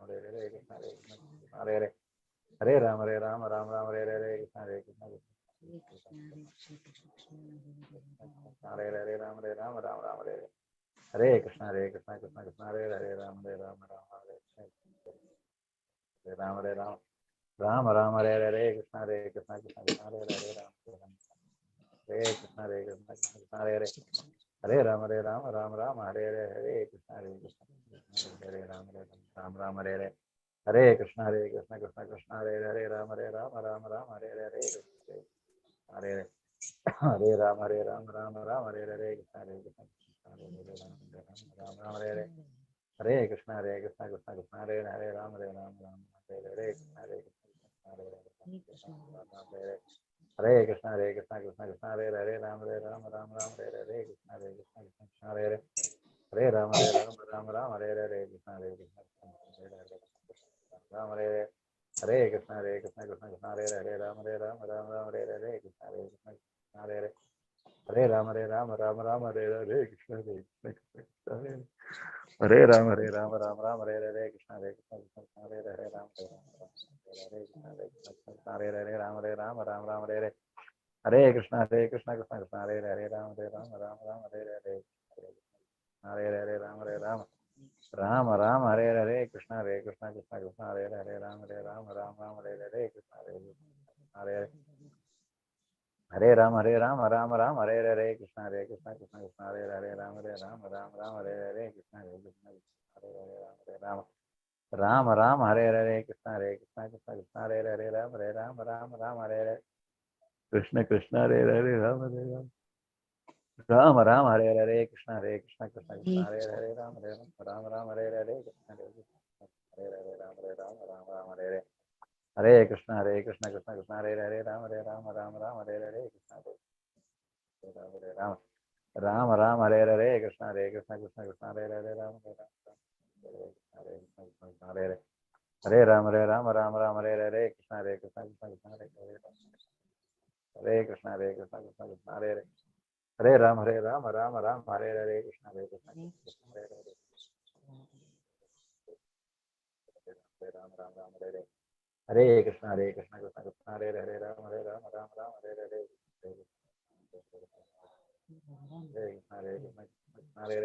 ಹರೇ ಹರೇ ಕೃಷ್ಣ ಹರೇ ಕೃಷ್ಣ ಹರೇ ಹರೇ ಹರೇ ರಾಮ ಹರೇ ರಾಮ ರಾಮ ರಾಮ ಹರೇ ಹರೇ ಕೃಷ್ಣ ಹರೇ ಕೃಷ್ಣ ಹರೇ ಹರೇ ರಾಮ ಹರೇ ರಾಮ ರಾಮ ರಾಮ ಹರೇ ಹರೇ ಕೃಷ್ಣ ಹರೇ ಕೃಷ್ಣ ಕೃಷ್ಣ ಕೃಷ್ಣ ಹರೇ ಹರೇ ರಾಮ ಹರೇ ರಾಮ ರಾಮ ಹರೇ ರಾಮ ಹರೇ ರಾಮ ರಾಮ ರಾಮ ಹರೇ ಹರೇ ಕೃಷ್ಣ ಹರೇ ಕೃಷ್ಣ ಕೃಷ್ಣ ಕೃಷ್ಣ ಹರೇ ಹರೇ ರಾಮ ಹರೇ ಕೃಷ್ಣ ಹರೇ ಕೃಷ್ಣ ಕೃಷ್ಣ ಕೃಷ್ಣ ಹರೇ ಹರೇ ಹರೇ ರಾಮ ಹರೇ ರಾಮ ರಾಮ ರಾಮ ಹರೇ ಹರೇ ಹರೇ ಕೃಷ್ಣ ಹರೇ ಕೃಷ್ಣ ಹರೇ ರಾಮ ಹರೇ ರಾಮ ರಾಮ ಹರೇ ಹರೇ ಹರೇ ಕೃಷ್ಣ ಹರೇ ಕೃಷ್ಣ ಕೃಷ್ಣ ಕೃಷ್ಣ ಹರೇ ಹರೇ ರಾಮ ಹರೇ ರಾಮ ರಾಮ ರಾಮ ಹರೇ ಹರೇ ಹರೇ ಹರೇ ರಾಮ ಹರೇ ರಾಮ ರಾಮ ರಾಮ ಹರೇ ಹರೇ ಕೃಷ್ಣ ಹರೇ ಕೃಷ್ಣ ರಾಮ ರಾಮ ಹರೇ ಹರೇ ಹರೇ ಕೃಷ್ಣ ಹರೇ ಕೃಷ್ಣ ಕೃಷ್ಣ ಕೃಷ್ಣ ಹರೇ ಹರೇ ರಾಮ ಹರೇ ರಾಮ ರಾಮ ಹರೇ ಹರೇ ಕೃಷ್ಣ ಹರೇ ಕೃಷ್ಣ ಹರೇ ಹರೇ ಕೃಷ್ಣ ಹರೇ ಕೃಷ್ಣ ಕೃಷ್ಣ ಕೃಷ್ಣ ಹರೇ ಹರೇ ರಾಮ ಹರೇ ರಾಮ ರಾಮ ರಾಮ ಹರೇ ಹರೇ ಕೃಷ್ಣ ಹರೇ ಕೃಷ್ಣ ಕೃಷ್ಣ ಕೃಷ್ಣ ಹರೇ ಹರೇ ಹರೇ ರಾಮ ಹರೇ ರಾಮ ರಾಮ ರಾಮ ಹರೇ ಹರೇ ಕೃಷ್ಣ ಹರೇ ಕೃಷ್ಣ ರಾಮ ಹರೇ ಹರೇ ಕೃಷ್ಣ ಹರೇ ಕೃಷ್ಣ ಕೃಷ್ಣ ಕೃಷ್ಣ ಹರೇ ಹರೇ ರಾಮ ಹರೇ ರಾಮ ರಾಮ ರಾಮ ಹರೇ ಹರೇ ಕೃಷ್ಣ ಹರೇ ಕೃಷ್ಣ ಕೃಷ್ಣ ಹರೇ ಹರೇ ಹರೇ ರಾಮ ಹರೇ ರಾಮ ರಾಮ ರಾಮ ಹರೇ ಹರೇ ಕೃಷ್ಣ ಹರೇ ಕೃಷ್ಣ ಕೃಷ್ಣ ಕೃಷ್ಣ ಹರೇ ಹರೇ ರಾಮ ಹರೇ ರಾಮ ರಾಮ ರಾಮ ಹರೇ ಹರೇ ಕೃಷ್ಣ ಹರೇ ಕೃಷ್ಣ ಕೃಷ್ಣ ಕೃಷ್ಣ ಹರೇ ಹರೇ ರಾಮ ಹರೇ ರಾಮ ಹರೇ ರಾಮ ರಾಮ ರಾಮ ಹರೇ ಹರೇ ಹರೇ ಕೃಷ್ಣ ಕೃಷ್ಣ ಕೃಷ್ಣ ಹರೇ ಹರೇ ರಾಮ ಹರೇ ರಾಮ ರಾಮ ರಾಮ ಹರೇ ಹರೇ ಹರೇ ಹರೇ ರಾಮ ಹರೇ ರಾಮ ರಾಮ ರಾಮ ಹರೇ ಹರೇ ಕೃಷ್ಣ ಕೃಷ್ಣ ಕೃಷ್ಣ ಕೃಷ್ಣ ಹರೇ ಹರೇ ರಾಮ ರಾಮ ರಾಮ ಹರೇ ಹರೇ ಕೃಷ್ಣ ಹರೇ ಹರೇ ಹರೇ ರಾಮ ರಾಮ ರಾಮ ಹರೇ ಹರೇ ಕೃಷ್ಣ ಕೃಷ್ಣ ಕೃಷ್ಣ ಕೃಷ್ಣ ಹರೇ ಹರೇ ರಾಮ ರಾಮ ರಾಮ ಹರೇ ಹರೇ ಕೃಷ್ಣ ಕೃಷ್ಣ ಹರೇ ಹರೇ ರಾಮ ರಾಮ ರಾಮ ಹರೇ ಹರೇ ಕೃಷ್ಣ ಕೃಷ್ಣ ಕೃಷ್ಣ ಕೃಷ್ಣ ಹರೇ ಹರೇ ರಾಮ ರಾಮ ರಾಮ ಹರೇ ಹರೇ ಕೃಷ್ಣ ಕೃಷ್ಣ ಹರೇ ಹರೇ ರಾಮ ರಾಮ ಹರೇ ಹರೇ ಕೃಷ್ಣ ಕೃಷ್ಣ ಕೃಷ್ಣ ಕೃಷ್ಣ ಹರೇ ಹರೇ ರಾಮ ರಾಮ ಹರೇ ಹರೇ ಕೃಷ್ಣ ಹರೇ ಹರೇ ರಾಮ ರಾಮ ರಾಮ ಹರೇ ಹರೇ ಹರೇ ಕೃಷ್ಣ ಕೃಷ್ಣ ಕೃಷ್ಣ ಹರೇ ಹರೇ ರಾಮ ರಾಮ ರಾಮ ಹರೇ ಹರೇ ಕೃಷ್ಣ ಹರೇ ರಾಮ ರಾಮ ಹರೇ ಹರೇ ಕೃಷ್ಣ ಕೃಷ್ಣ ಕೃಷ್ಣ ಕೃಷ್ಣ ಹರೇ ಹರೇ ರಾಮ ಹರೇ ಹರೇ ಹರೇ ರಾಮ ರಾಮ ರಾಮ ಹರೇ ಹರೇ ಕೃಷ್ಣ ಕೃಷ್ಣ ಕೃಷ್ಣ ಕೃಷ್ಣ ಹರೇ ಹರೇ ಕೃಷ್ಣ ಕೃಷ್ಣ ಕೃಷ್ಣ ಕೃಷ್ಣ ಹರೇ ಹರೇ ಹರೇ ರಾಮ ರಾಮ ರಾಮ ಹರೇ ಹರೇ ಕೃಷ್ಣ ಕೃಷ್ಣ ಕೃಷ್ಣ ಹರೇ ಹರೇ राम राम राम हरे हरे हरे कृष्ण कृष्ण कृष्ण हरे हरे हरे राम राम राम हरे हरे हरे कृष्ण हरे कृष्ण कृष्ण हरे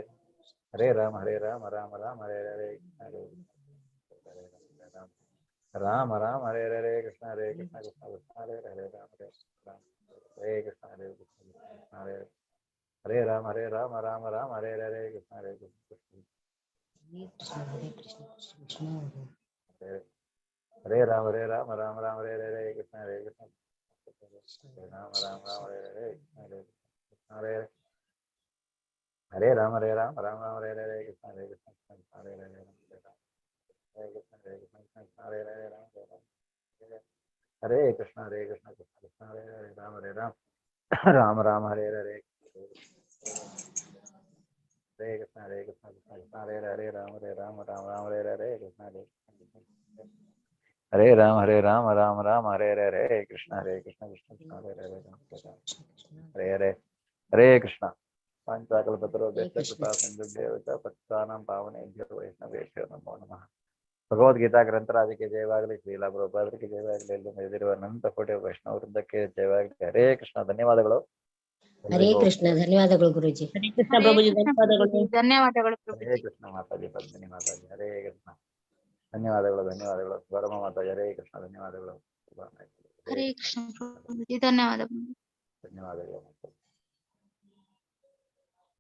हरे हरे राम राम राम हरे हरे हरे राम राम हरे हरे कृष्ण कृष्ण कृष्ण हरे हरे राम हरे कृष्ण हरे हरे राम राम राम हरे हरे कृष्ण कृष्ण हरे कृष्ण कृष्ण हरे राम राम राम हरे हरे कृष्ण कृष्ण राम राम हरे हरे कृष्ण हरे हरे राम राम राम हरे हरे कृष्ण कृष्ण हरे हरे हरे कृष्ण कृष्ण कृष्ण हरे हरे राम राम राम हरे हरे हरे कृष्ण कृष्ण कृष्ण हरे हरे राम राम राम हरे हरे कृष्ण हरे राम राम हरे हरे कृष्ण कृष्ण कृष्ण हरे हरे राम हरे हरे हरे कृष्ण पांचाकल्पतरुभ्यश्च कृपा सिन्धुभ्यः च पतितानां पावनेभ्यो वैष्णवेभ्यो नमो नमः ಭಗವದ್ಗೀತಾ ಗ್ರಂಥರಾಜಕ್ಕೆ ಜಯವಾಗಲಿ ಶ್ರೀಲಾ ಪ್ರಭುಪಾದರಿಗೆ ಜಯವಾಗಲಿ ಎಂದು ಮೆರೆದಿರುವ ಅನಂತ ಕೋಟಿ ವೈಷ್ಣವ ವೃಂದಕ್ಕೆ ಜಯವಾಗಲಿ ಹರೇ ಕೃಷ್ಣ ಧನ್ಯವಾದಗಳು ಹರೇ ಕೃಷ್ಣ ಧನ್ಯವಾದಗಳು ಗುರುಜಿ ಹರೇ ಕೃಷ್ಣ ಹರೇ ಪ್ರಭುಜಿ ಕೃಷ್ಣ ಧನ್ಯವಾದಗಳು ಪ್ರಭುಜಿ ಧನ್ಯವಾದಗಳು ಹರೇ ಪ್ರಭುಜಿ ಕೃಷ್ಣ ಮಾತಾಜಿ ಪದ್ಮಿನಿ ಮಾತಾಜಿ ಹರೇ ಕೃಷ್ಣ ಧನ್ಯವಾದಗಳು ಸ್ವರಮ ಮಾತಾಜಿ ಹರೇ ಕೃಷ್ಣ ಧನ್ಯವಾದಗಳು ಹರೇ ಕೃಷ್ಣ ಪ್ರಭುಜಿ ಧನ್ಯವಾದಗಳು ಧನ್ಯವಾದಗಳು